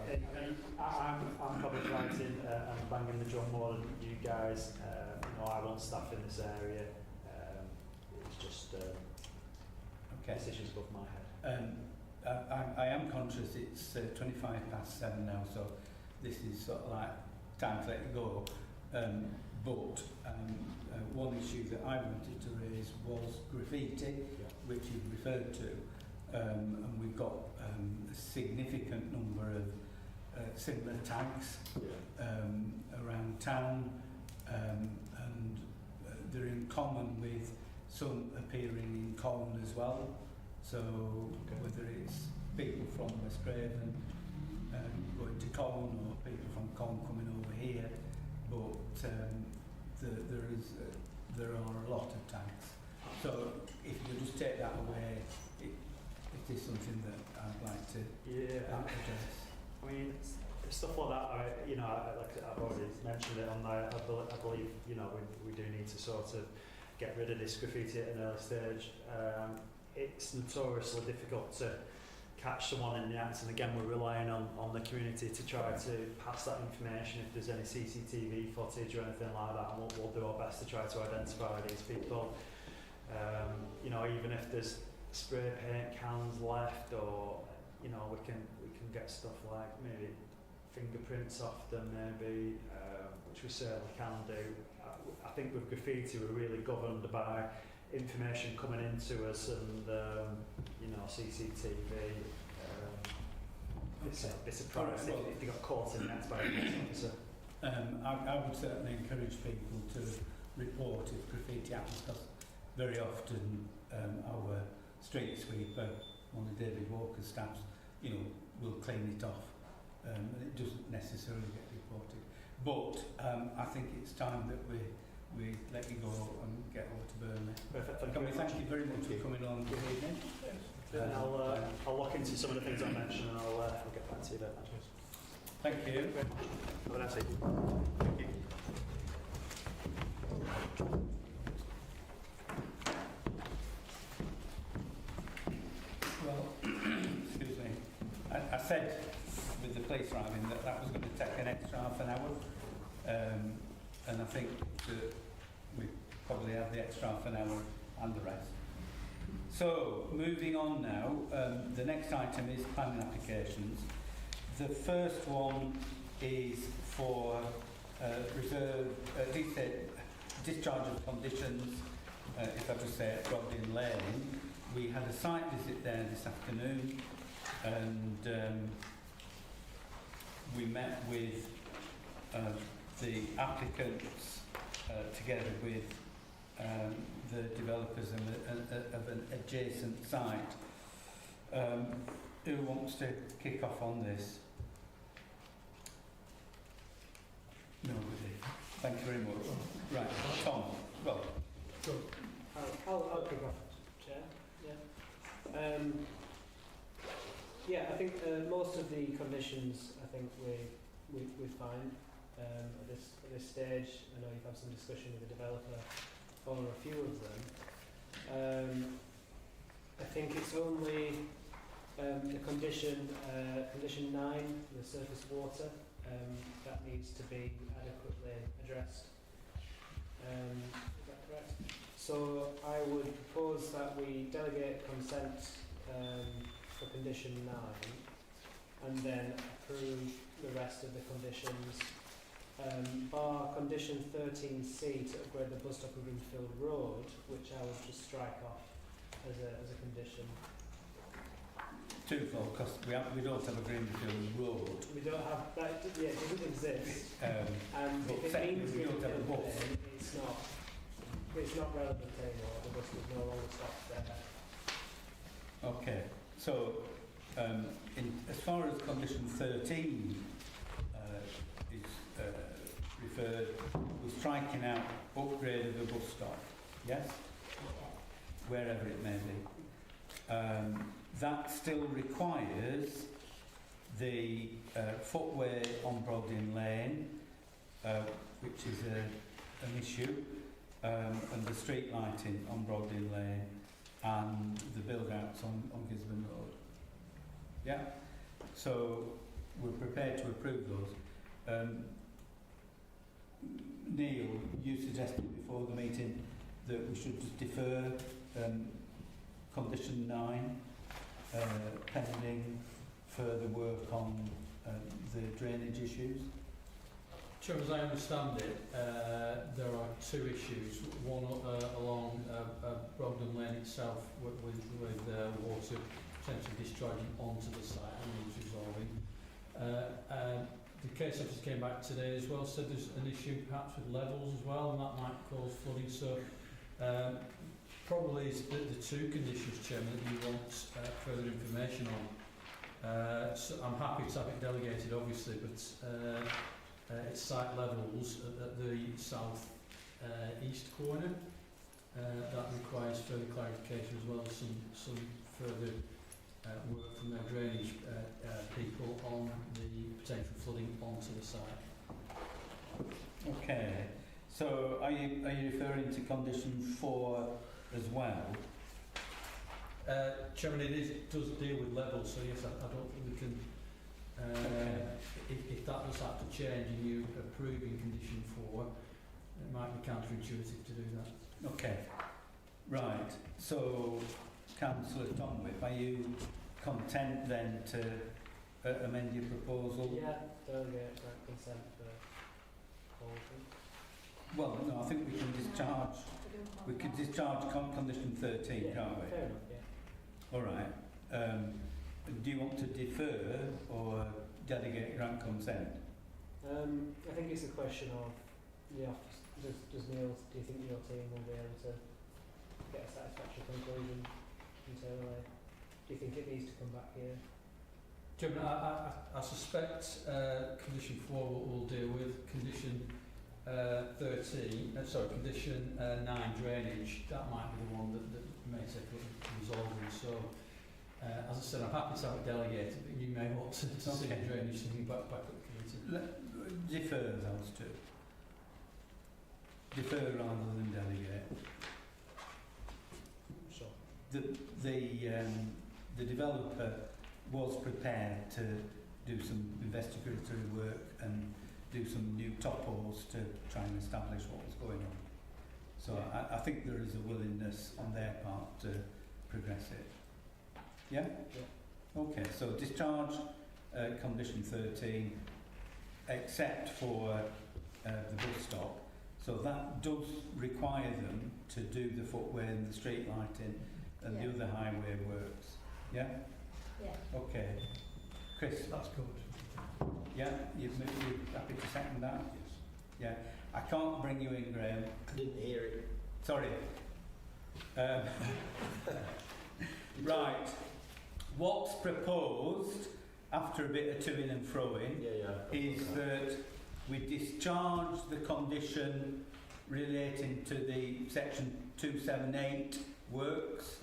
I'm probably fighting and banging the drum more than you guys. You know, I want staff in this area. It's just decisions above my head. I am conscious it's 7:25 now, so this is sort of like time to let it go. But one issue that I wanted to raise was graffiti, which you referred to, and we've got a significant number of similar tags around town, and they're in common with some appearing in Colne as well. So whether it's people from West Craven going to Colne, or people from Colne coming over here, but there are a lot of tags. So if you just take that away, it is something that I'd like to address. I mean, stuff like that, you know, like I've already mentioned it on there, I believe, you know, we do need to sort of get rid of this graffiti at an early stage. It's notoriously difficult to catch someone in the act, and again we're relying on the community to try to pass that information if there's any CCTV footage or anything like that, and we'll do our best to try to identify these people. You know, even if there's spray paint cans left, or you know, we can get stuff like maybe fingerprints off them, maybe, which we certainly can do. I think with graffiti we're really governed by information coming into us, and you know, CCTV. It's a surprise if they got caught in that by a police officer. I would certainly encourage people to report if graffiti happens, because very often our street sweeper, one of David Walker's staffs, you know, will clean it off, and it doesn't necessarily get reported. But I think it's time that we let you go and get over to Burnley. Perfect. Thank you very much for coming on. Good evening. I'll look into some of the things I mentioned, and I'll get back to you later. Thank you. Have a nice evening. Thank you. Well, excuse me. I said with the police arriving that was going to take an extra half an hour, and I think that we probably have the extra half an hour and the rest. So, moving on now, the next item is planning applications. The first one is for discharge of conditions, if I just say at Brogden Lane. We had a site visit there this afternoon, and we met with the applicants together with the developers of an adjacent site. Who wants to kick off on this? Nobody. Thank you very much. Right, Tom. Well, I'll kick off, Chair. Yeah. Yeah, I think most of the conditions, I think we find at this stage. I know you've had some discussion with the developer on a few of them. I think it's only the condition 9, the surface water, that needs to be adequately addressed. Is that correct? So I would propose that we delegate consent for condition 9 and then approve the rest of the conditions. Bar condition 13C to upgrade the bus stop at Greenfield Road, which I would just strike off as a condition. Twofold, because we don't have a Greenfield Road. We don't have that. Yeah, it doesn't exist. And but if it secondly, means we don't have a bus. then it's not relevant anymore. The bus is no longer stopped there. Okay, so as far as condition 13 is referred, we're striking out upgrade of the bus stop, yes? Wherever it may be. That still requires the footway on Brogden Lane, which is an issue, and the street lighting on Brogden Lane, and the build-outs on Gisborne Road. Yeah? So we're prepared to approve those. Neil, you suggested before the meeting that we should just defer condition 9, pending further work on the drainage issues. Chair, as I understand it, there are two issues. One along Brogden Lane itself with water potentially discharging onto the site and needs resolving. The case officer came back today as well, said there's an issue perhaps with levels as well, and that might cause flooding. So probably is the two conditions, Chairman, that you want further information on. So I'm happy to have it delegated, obviously, but it's site levels at the south east corner. That requires further clarification as well as some further work from their drainage people on the potential flooding onto the site. Okay, so are you referring to condition 4 as well? Chairman, it does deal with levels, so yes, I don't think we can. If that does have to change and you approving condition 4, it might be counterintuitive to do that. Okay, right. So, Councillor Tomwith, are you content then to amend your proposal? Yeah, delegate grant consent for all of them. Well, no, I think we can discharge. We could discharge condition 13, Yeah, can't we? fair enough, yeah. All right. Do you want to defer or delegate grant consent? I think it's a question of the office. Does Neil, do you think your team will be able to get a satisfactory conclusion internally? Do you think it needs to come back here? Chairman, I suspect condition 4 will deal with condition condition 9 drainage. That might be the one that may take up resolving. So, as I said, I'm happy to have it delegated, but you may want to see the drainage thing back at the committee. Defer those two. Defer rather than delegate. Sure. The developer was prepared to do some investigatory work and do some new topos to try and establish what was going on. So I think there is a willingness on their part to progress it. Yeah? Yeah. Okay, so discharge condition 13, except for the bus stop. So that does require them to do the footway and the street lighting and the other highway works. Yeah? Yeah. Okay. Chris? That's good. Yeah? You're happy to second that? Yes. Yeah. I can't bring you in, Graham. I didn't hear it. Sorry. Right. What's proposed, after a bit of to-ing and fro-ing, is that we discharge the condition relating to the section 278 works,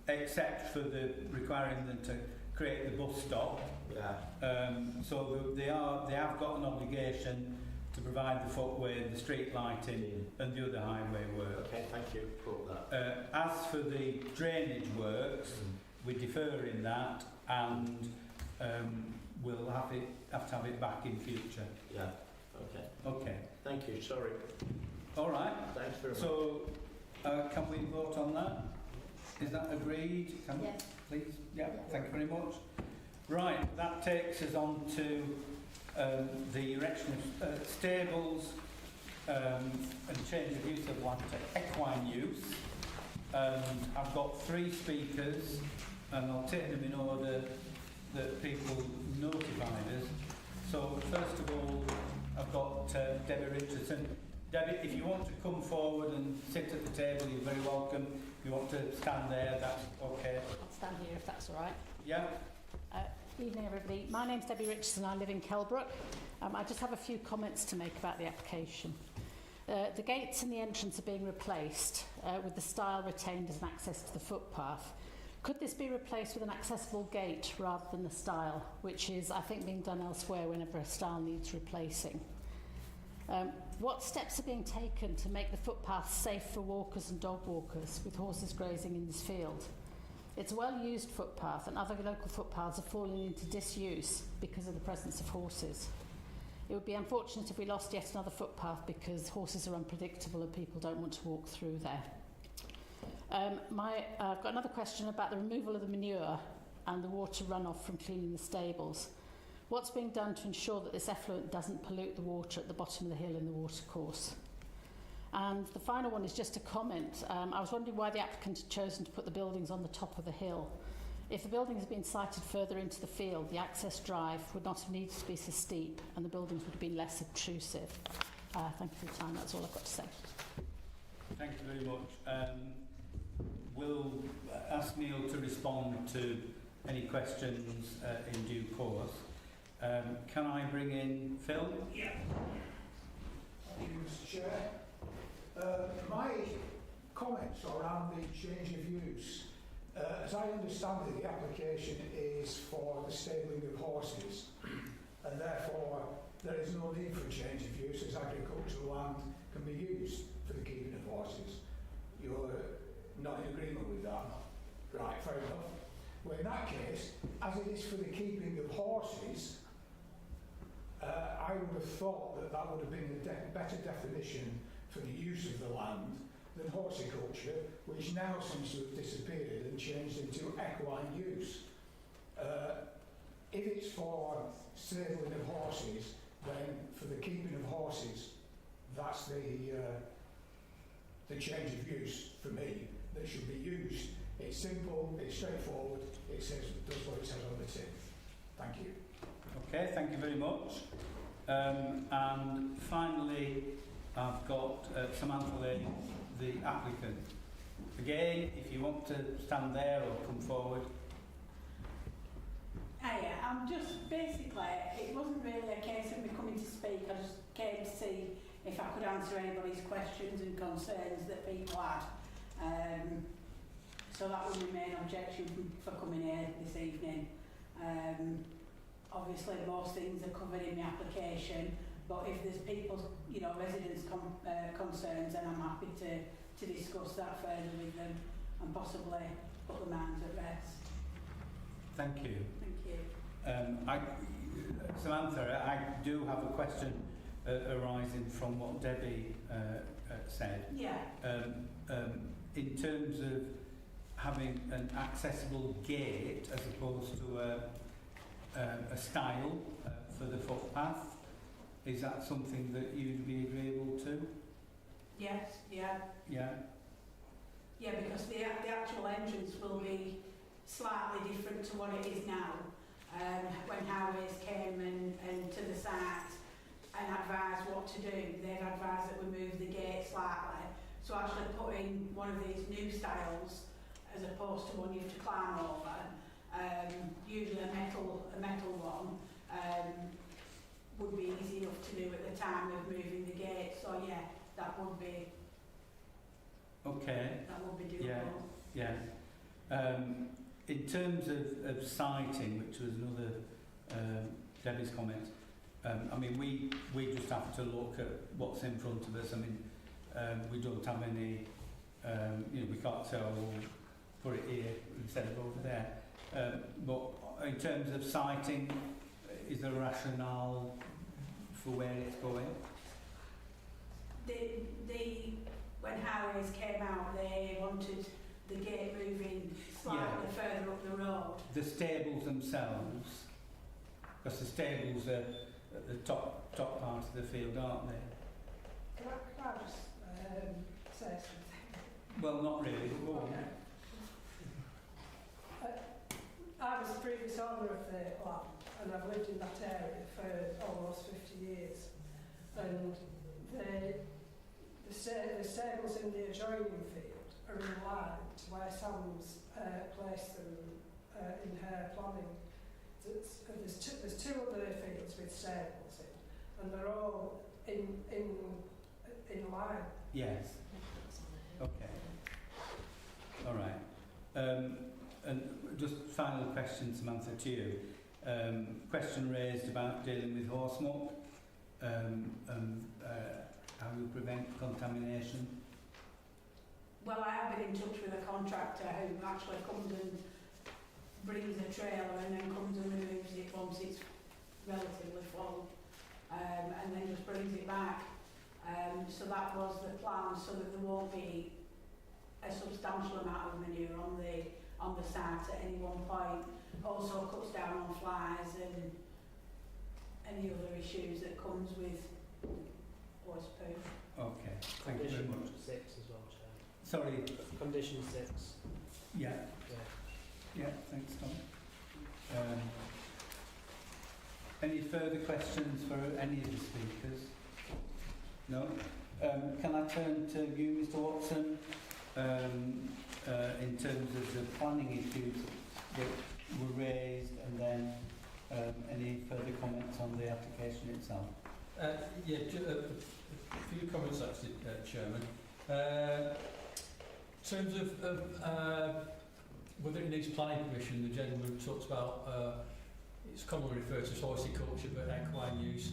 except for the requiring them to create the bus stop. Yeah. So they have got an obligation to provide the footway, the street lighting and the other highway work. Okay, thank you. Quote that. As for the drainage works, we defer in that, and we'll have to have it back in future. Yeah. Okay. Okay. Thank you. Sorry. All right. Thanks very much. So, can we vote on that? Is that agreed? Can we, Yes. please? Yeah. Thank you very much. Right. That takes us on to the erection of stables and change of use of land to equine use. I've got 3 speakers, and I'll take them in order that people notified us. So first of all, I've got Debbie Richardson. Debbie, if you want to come forward and sit at the table, you're very welcome. If you want to stand there, that's okay. I'll stand here if that's all right. Yeah. Evening everybody. My name's Debbie Richardson. I live in Kelbrook. I just have a few comments to make about the application. The gates and the entrance are being replaced with the stile retained as an access to the footpath. Could this be replaced with an accessible gate rather than the stile, which is, I think, being done elsewhere whenever a stile needs replacing? What steps are being taken to make the footpath safe for walkers and dog walkers with horses grazing in this field? It's a well-used footpath, and other local footpaths are falling into disuse because of the presence of horses. It would be unfortunate if we lost yet another footpath because horses are unpredictable and people don't want to walk through there. I've got another question about the removal of the manure and the water runoff from cleaning the stables. What's being done to ensure that this effluent doesn't pollute the water at the bottom of the hill in the watercourse? And the final one is just a comment. I was wondering why the applicant had chosen to put the buildings on the top of the hill. If the buildings had been sited further into the field, the access drive would not have needed to be so steep and the buildings would have been less obtrusive. Thank you for your time. That's all I've got to say. Thank you very much. We'll ask Neil to respond to any questions in due course. Can I bring in Phil? Yeah. Thank you, Mr. Chair. My comments are around the change of use. As I understand it, the application is for the stabling of horses, and therefore there is no need for a change of use, as agricultural land can be used for the keeping of horses. You're not in agreement with that? Right, fair enough. Well, in that case, as it is for the keeping of horses, I would have thought that that would have been a better definition for the use of the land than horticulture, which now seems to have disappeared and changed into equine use. If it's for stabling of horses, then for the keeping of horses, that's the change of use for me that should be used. It's simple, it's straightforward, it does what it says on the tin. Thank you. Okay, thank you very much. And finally, I've got Samantha Lane, the applicant. Again, if you want to stand there or come forward. Hiya, I'm just basically, it wasn't really a case of me coming to speak, I just came to see if I could answer anybody's questions and concerns that people had. So that was my main objection for coming here this evening. Obviously most things are covered in the application, but if there's people's, residents' concerns, then I'm happy to discuss that further with them and possibly put the minds at rest. Thank you. Thank you. Samantha, I do have a question arising from what Debbie said. Yeah. In terms of having an accessible gate as opposed to a stile for the footpath, is that something that you'd be agreeable to? Yes, yeah. Yeah. Yeah, because the actual entrance will be slightly different to what it is now. When highways came and to the site and advised what to do, they've advised that we move the gate slightly. So actually putting one of these new styles as opposed to one you have to climb over, usually a metal one, would be easy enough to do at the time of moving the gate. So yeah, that would be okay. That would be doable. Yeah. In terms of sighting, which was another Debbie's comment, I mean, we just have to look at what's in front of us. I mean, we don't have any, you know, we can't say, oh, we'll put it here instead of over there. But in terms of siting, is there a rationale for where it's going? When highways came out, they wanted the gate moving slightly further up the road. The stables themselves, because the stables are at the top part of the field, aren't they? Can I just say something? Well, not really, but go on. I was the previous owner of the land, and I've lived in that area for almost 50 years. And the stables in the adjoining field are in line to where Sam's placed them in her planning. There's two other fields with stables in, and they're all in line. Yes. Okay. All right. And just final question, Samantha, to you. Question raised about dealing with horse muck and how you prevent contamination. Well, I have been in touch with a contractor who actually comes and brings a trailer and then comes and removes it once it's relatively full, and then just brings it back. So that was the plan, so that there won't be a substantial amount of manure on the site at any one point. Also cuts down on flies and any other issues that comes with horse poo. Okay, thank you very much. Condition 6 as well, Chair. Sorry. Condition 6. Yeah. Yeah. Yeah, thanks, Tom. Any further questions for any of the speakers? No? Can I turn to you, Mr. Watson, in terms of the planning issues that were raised, and then any further comments on the application itself? Yeah, a few comments actually, Chairman. In terms of whether it needs planning permission, the gentleman talks about, it's commonly referred to as horticulture, but equine use.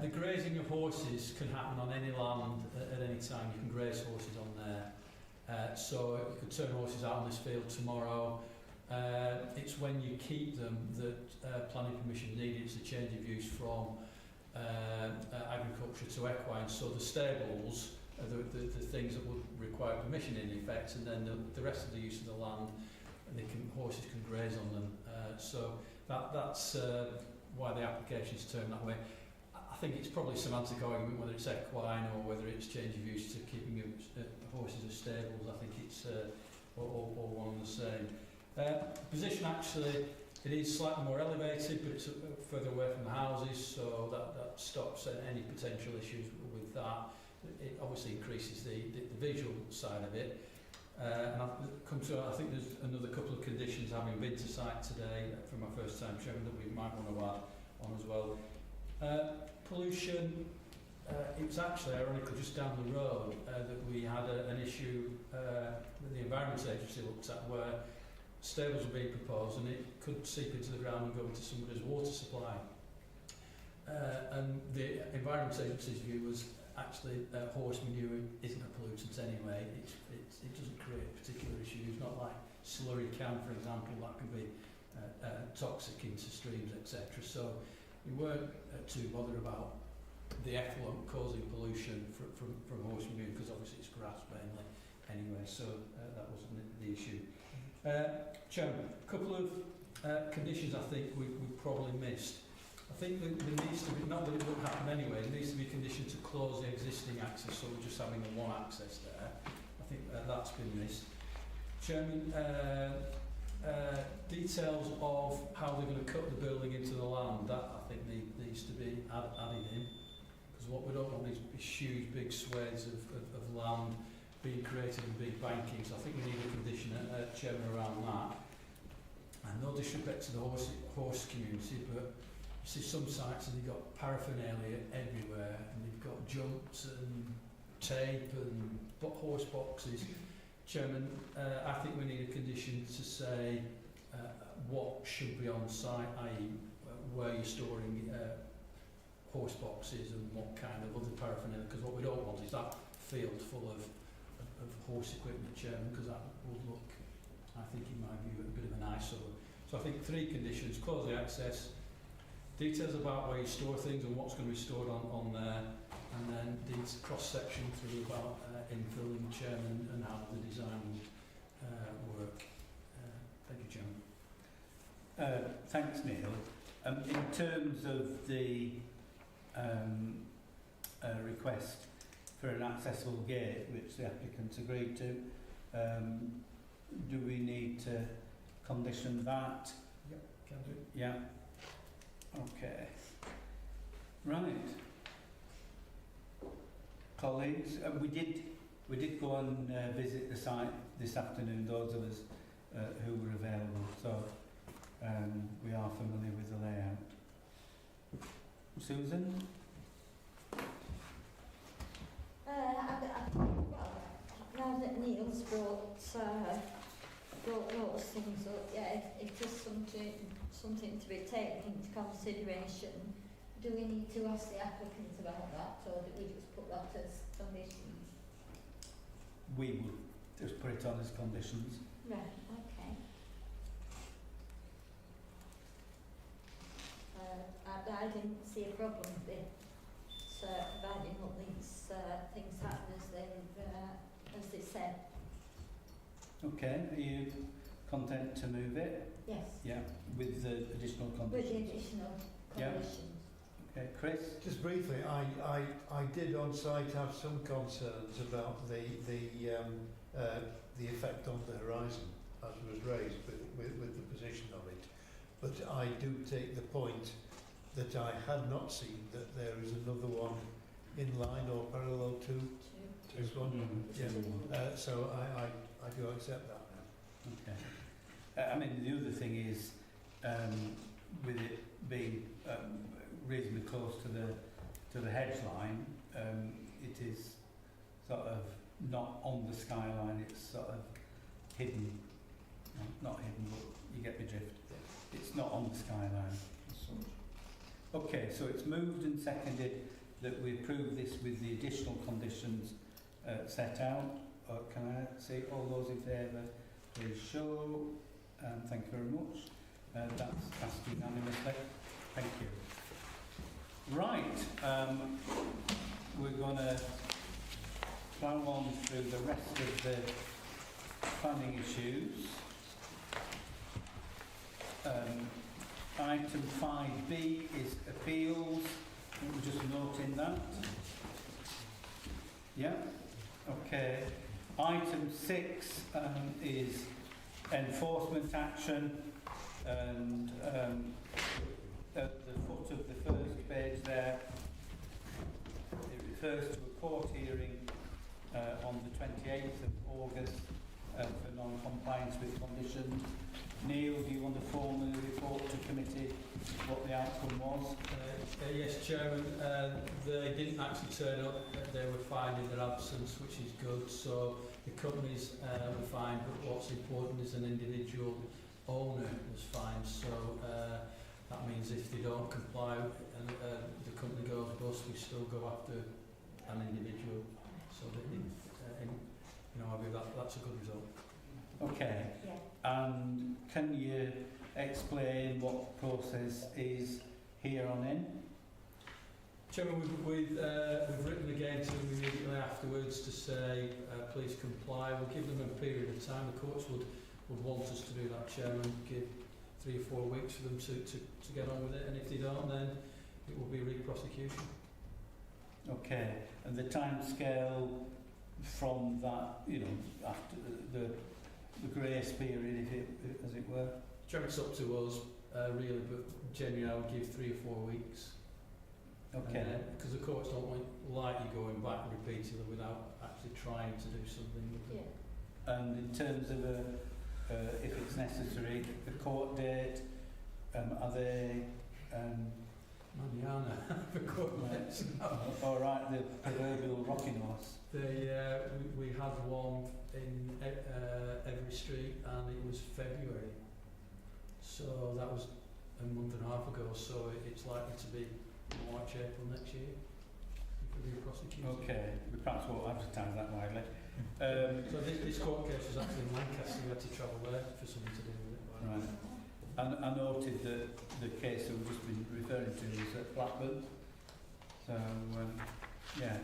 The grazing of horses can happen on any land at any time. You can graze horses on there. So you could turn horses out on this field tomorrow. It's when you keep them that planning permission is needed. It's a change of use from agriculture to equine. So the stables are the things that would require permission in effect, and then the rest of the use of the land, horses can graze on them. So that's why the application's termed that way. I think it's probably a semantic argument whether it's equine or whether it's change of use to keeping horses as stables. I think it's all one and the same. Position actually, it is slightly more elevated, but it's further away from the houses, so that stops any potential issues with that. It obviously increases the visual side of it. And I think there's another couple of conditions, having been to site today for my first time, Chairman, that we might want to add on as well. Pollution, it was actually ironically just down the road that we had an issue that the Environment Agency looked at, where stables were being proposed and it could seep into the ground and go into somebody's water supply. And the Environment Agency's view was actually horse manure isn't a pollutant anyway. It doesn't create particular issues, not like slurry can, for example, that can be toxic into streams, etc. So we weren't too bothered about the effluent causing pollution from horse manure, because obviously it's grass mainly anyway, so that wasn't the issue. Chairman, a couple of conditions I think we probably missed. I think that there needs to be, not that it won't happen anyway, there needs to be a condition to close the existing access, so we're just having the one access there. I think that's been missed. Chairman, details of how they're going to cut the building into the land, that I think needs to be added in, because what we don't want is huge big swathes of land being created in big banking, so I think we need a condition, Chairman, around that. And no disrespect to the horse community, but you see some sites and they've got paraphernalia everywhere, and they've got jumps and tape and horse boxes. Chairman, I think we need a condition to say what should be on site, i.e. where you're storing horse boxes and what kind of other paraphernalia, because what we don't want is that field full of horse equipment, Chairman, because that would look, I think in my view, a bit of an eyesore. So I think 3 conditions: close the access, details about where you store things and what's going to be stored on there, and then the cross-section through about infilling, Chairman, and how the design would work. Thank you, Chairman. Thanks, Neil. In terms of the request for an accessible gate, which the applicants agreed to, do we need to condition that? Yep, can do. Yeah. Okay. Right. Colleagues, we did go and visit the site this afternoon, those of us who were available, so we are familiar with the layout. Susan? Well, now that Neil's brought those things up, yeah, it is something to be taken into consideration. Do we need to ask the applicant about that, or do we just put that as conditions? We will just put it on as conditions. Right, okay. I didn't see a problem with providing all these things happen as they said. Okay, are you content to move it? Yes. Yeah, with the additional conditions? With the additional conditions. Yeah. Okay, Chris? Just briefly, I did on site have some concerns about the effect on the horizon, as was raised with the position of it. But I do take the point that I had not seen that there is another one in line or parallel to this one. Yeah. So I do accept that now. Okay. I mean, the other thing is, with it being reasonably close to the hedge line, it is sort of not on the skyline, it's sort of hidden. No, not hidden, but you get the drift. It's not on the skyline. Okay, so it's moved and seconded that we approve this with the additional conditions set out. Can I see all those in favour? Please show. Thank you very much. That's passed unanimously. Thank you. Right, we're going to plough on through the rest of the planning issues. Item 5B is appeals. We're just noting that. Yeah. Okay. Item 6 is enforcement action, and at the foot of the first page there, it refers to a court hearing on the 28th of August for non-compliance with conditions. Neil, do you want to formally report to committee what the outcome was? Yes, Chairman. They didn't actually turn up. They were fined in their absence, which is good. So the companies were fined, but what's important is an individual owner was fined. So that means if they don't comply and the company goes bust, we still go after an individual. So they didn't, I believe that's a good result. Okay. Yeah. And can you explain what the process is here on in? Chairman, we've written again to them immediately afterwards to say please comply. We'll give them a period of time. The courts would want us to do that, Chairman. Give 3 or 4 weeks for them to get on with it, and if they don't, then it will be re-prosecution. Okay. And the timescale from that, after the grace period, as it were? Chairman, it's up to us, really, but generally I would give 3 or 4 weeks. Okay. Because the courts don't like you going back repeatedly without actually trying to do something with them. Yeah. And in terms of if it's necessary, the court date, are they... Manana, for court dates. All right, the proverbial rocking horse. We had one in every street, and it was February. So that was a month and a half ago, so it's likely to be March, April next year. It could be a prosecution. Okay, we perhaps won't advertise that widely. So this court case was actually in Lancaster. We had to travel there for something to do with it. Right. And I noted that the case that we've just been referring to is at Blackburn. So, yeah.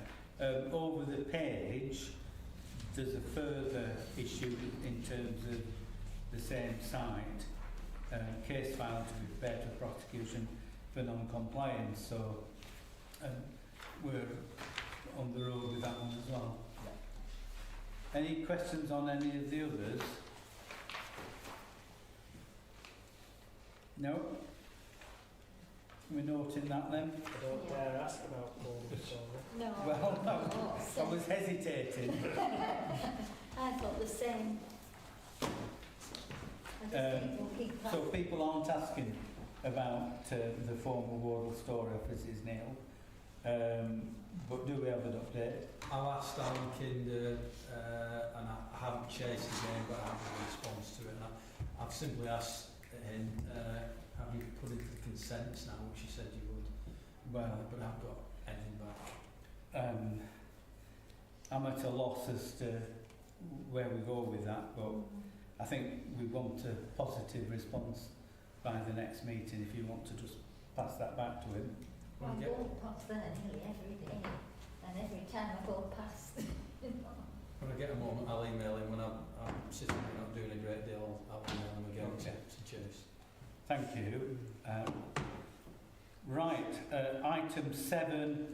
Over the page, there's a further issue in terms of the same site. Case filed to be prepared for prosecution for non-compliance. So, we're on the road with that one as well. Any questions on any of the others? No? We're noting that then? I don't dare ask about Paul Story. No. Well, I was hesitating. I thought the same. I just think we'll keep that. So people aren't asking about the former Wardle Story offices, Neil. But do we have an update? I've asked Alan Kinder, and I haven't chased again, but I haven't had a response to it. And I've simply asked him, have you put into the consents now, which you said you would? Well, But I haven't got anything back. I'm at a loss as to where we go with that, but I think we want a positive response by the next meeting if you want to just pass that back to him. I go past there nearly every day, and every time I go past, When I get a moment, I'll email him. When I'm sitting here not doing a great deal, I'll email him again to chase. Thank you. Right, item 7,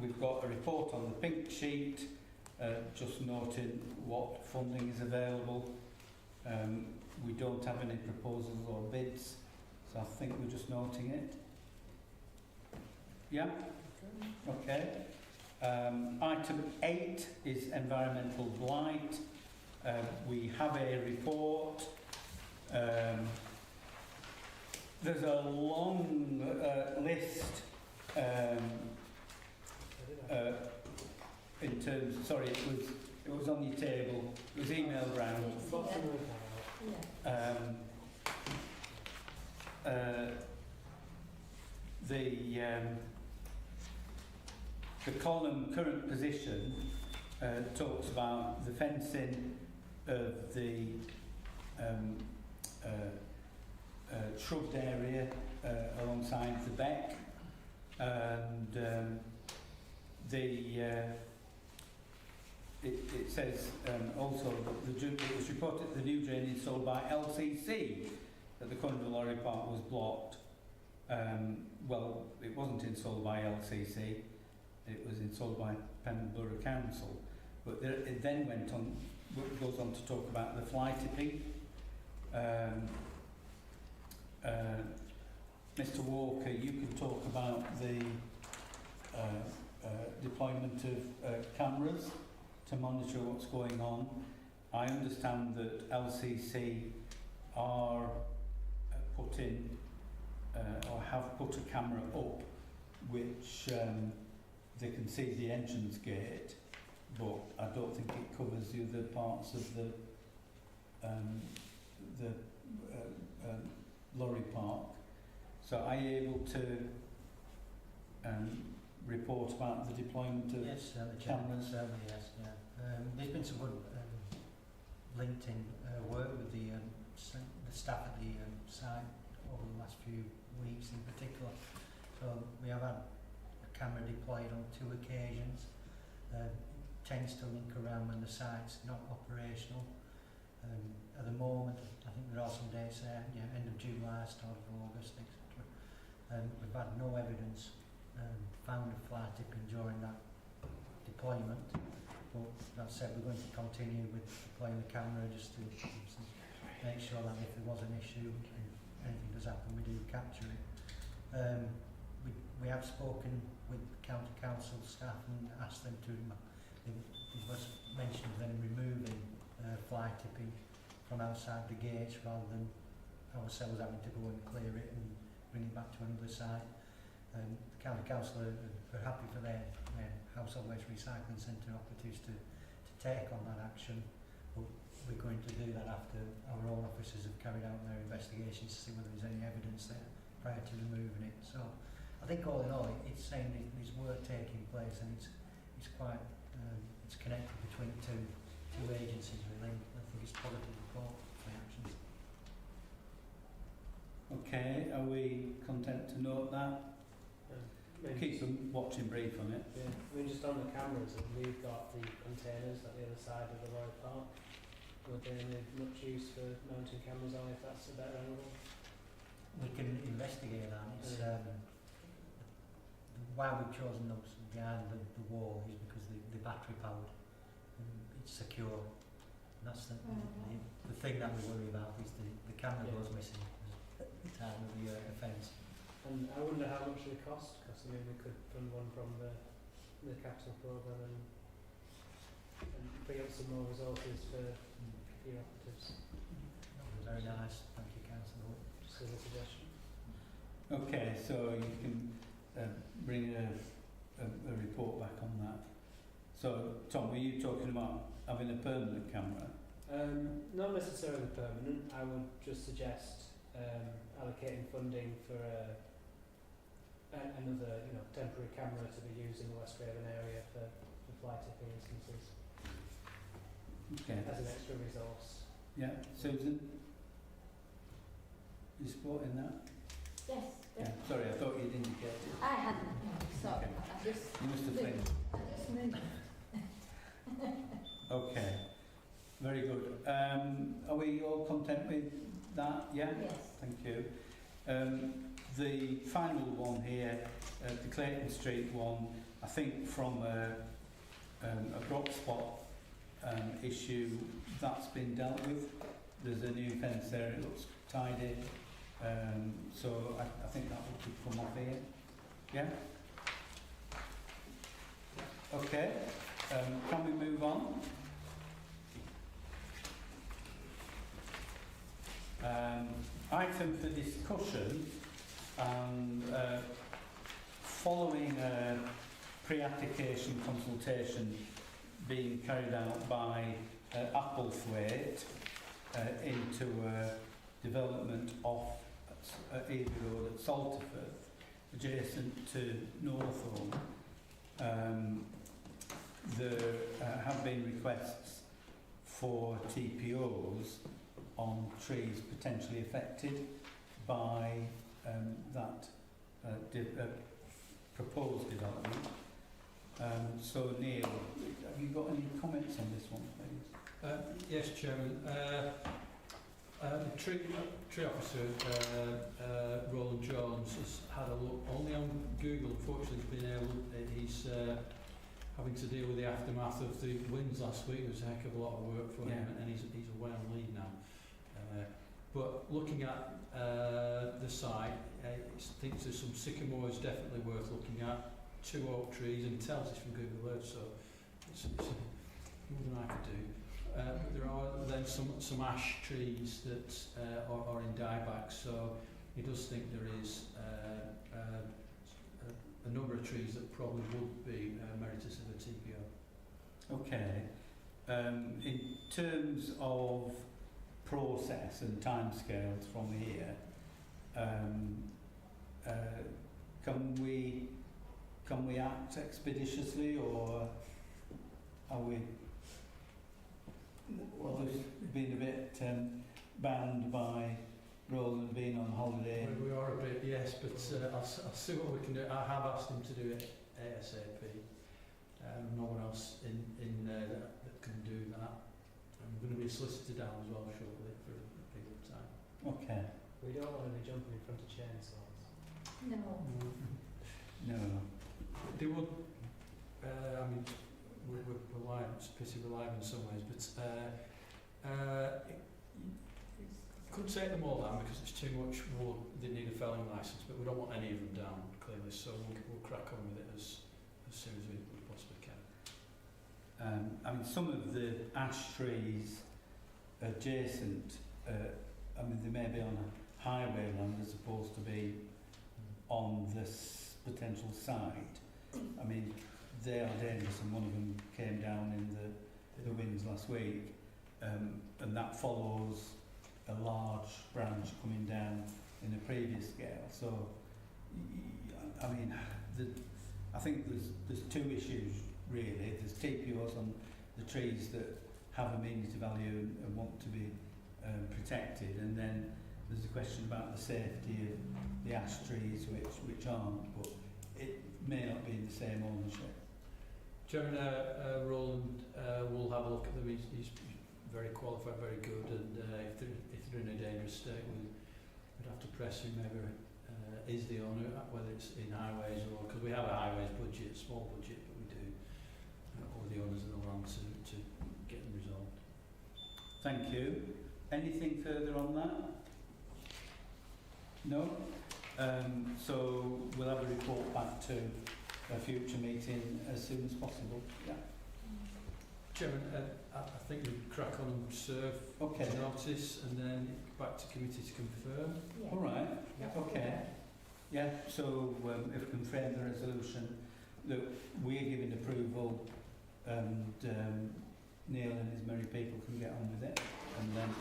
we've got a report on the pink sheet, just noting what funding is available. We don't have any proposals or bids, so I think we're just noting it. Yeah? Okay. Item 8 is environmental blight. We have a report. There's a long list in terms. Sorry, it was on your table. It was emailed round. The column current position talks about the fencing of the shrubbed area alongside the beck, and it says also that it was reported that the new drain installed by LCC at the Cundall Lorry Park was blocked. Well, it wasn't installed by LCC, it was installed by Pendle Council, but it then goes on to talk about the fly tipping. Mr. Walker, you can talk about the deployment of cameras to monitor what's going on. I understand that LCC are putting or have put a camera up which they can see the entrance gate, but I don't think it covers the other parts of the lorry park. So are you able to report about the deployment of cameras? Certainly, yes. Yeah. There's been some good LinkedIn work with the staff at the site over the last few weeks in particular. So we have had a camera deployed on 2 occasions. Tends to link around when the site's not operational. At the moment, I think there are some dates there, end of July, start of August, etc. We've had no evidence found of fly tipping during that deployment, but that said, we're going to continue with deploying the camera just to make sure that if there was an issue and anything does happen, we do capture it. We have spoken with county council staff and asked them to, it was mentioned of them removing fly tipping from outside the gates rather than ourselves having to go and clear it and bring it back to another site. The county council are happy for their household waste recycling centre operatives to take on that action, but we're going to do that after our own officers have carried out their investigations to see whether there's any evidence there prior to removing it. So I think all in all, it's saying there's work taking place, and it's quite it's connected between two agencies really. I think it's positive report for the actions. Okay, are we content to note that? Keep them watching brief on it. Yeah, I mean, just on the cameras, we've got the containers at the other side of the Royal Park. Would they need much use for mounting cameras on if that's a better angle? We can investigate that. It's why we've chosen those behind the wall is because they're battery powered. It's secure. And that's the thing that we worry about is the camera goes missing at the time of the offence. And I wonder how much they cost, because I mean we could fund one from the capital programme and free up some more resources for your operatives. Very nice, thank you, Councillor. Just as a suggestion. Okay, so you can bring a report back on that. So, Tom, were you talking about having a permanent camera? Not necessarily permanent. I would just suggest allocating funding for another, temporary camera to be used in the West Craven area for fly tipping instances. Okay. As an extra resource. Yeah, Susan? You supporting that? Yes. Yeah. Sorry, I thought you'd indicated. I hadn't. No, sorry. Okay. I just You must have think. I just moved. Okay. Very good. Are we all content with that? Yeah? Yes. Thank you. The final one here, the Clayton Street one, I think from a drop spot issue, that's been dealt with. There's a new fence there, it looks tidy. So I think that would come off here. Yeah? Okay. Can we move on? Item for discussion, and following a pre-application consultation being carried out by Applethwaite into a development off Ely Road at Salterford, adjacent to Northall. There have been requests for TPOs on trees potentially affected by that proposed development. So Neil, have you got any comments on this one, please? Yes, Chairman. The tree officer, Roland Jones, has had a look only on Google. Unfortunately, he's having to deal with the aftermath of the winds last week. It was a heck of a lot of work for him, and he's away on leave now. But looking at the site, he thinks there's some sycamores definitely worth looking at, 2 oak trees, and he tells us from Google Earth, so it's more than I could do. But there are then some ash trees that are in dieback, so he does think there is a number of trees that probably would be meritorious of a TPO. Okay. In terms of process and timescales from here, can we act expeditiously, or are we being a bit bound by Roland being on holiday? We are a bit, yes, but I'll see what we can do. I have asked him to do it ASAP. No one else in there that can do that. I'm going to be solicited down as well shortly for a period of time. Okay. We don't want to be jumping in front of chainsaws. No. No. They would, I mean, we're reliant, it's pretty reliant in some ways, but could take them all down because it's too much wood. They need a felling licence, but we don't want any of them down, clearly, so we'll crack on with it as soon as we possibly can. I mean, some of the ash trees adjacent, I mean, they may be on a highway land as opposed to be on this potential site. I mean, they are dangerous, and one of them came down in the winds last week, and that follows a large branch coming down in a previous scale. So I mean, I think there's two issues really. There's TPOs on the trees that have amenity value and want to be protected, and then there's a question about the safety of the ash trees which aren't, but it may not be in the same ownership. Chairman, Roland will have a look at them. He's very qualified, very good, and if they're in a dangerous state, we'd have to press whomever is the owner, whether it's in highways or, because we have a highways budget, a small budget, but we do, or the owners of the land to get them resolved. Thank you. Anything further on that? No? So we'll have a report back to a future meeting as soon as possible. Yeah. Chairman, I think we crack on and serve notice and then back to committee to confirm. Yeah. All right. Yeah. Okay. Yeah. So if we can frame the resolution that we're giving approval and Neil and his merry people can get on with it, and then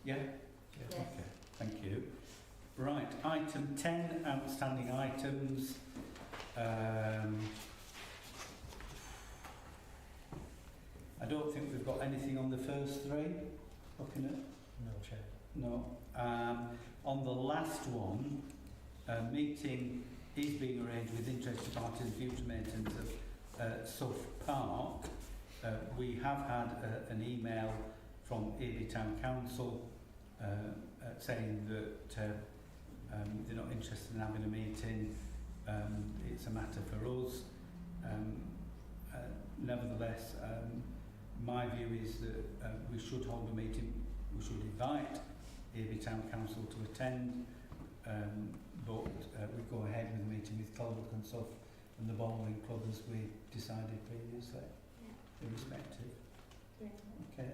yeah. Yes. Okay. Thank you. Right. Item 10, outstanding items. I don't think we've got anything on the first three. Looking at No, Chair. no. On the last one, a meeting is being arranged with interested parties in future maintenance of South Park. We have had an email from AB Town Council saying that they're not interested in having a meeting. It's a matter for us. Nevertheless, my view is that we should hold a meeting. We should invite AB Town Council to attend, but we go ahead with a meeting with Pendle Council and the Bowling Club as we decided previously, irrespective. Yeah. Okay.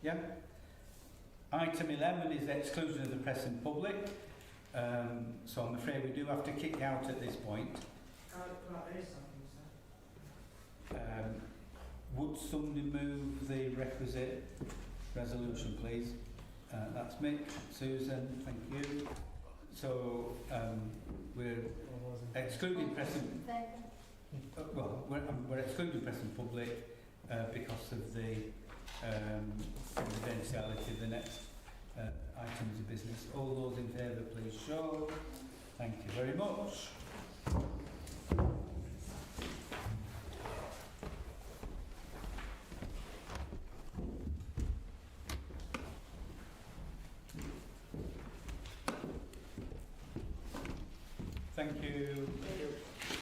Yeah. Item 11 is the exclusion of the press and public. So I'm afraid we do have to kick you out at this point. Right, there is something, sir. Would somebody move the requisite resolution, please? That's Mitch, Susan, thank you. So we're excluding press and we're excluding press and public because of the confidentiality of the next items of business. All those in favour, please show. Thank you very much. Thank you.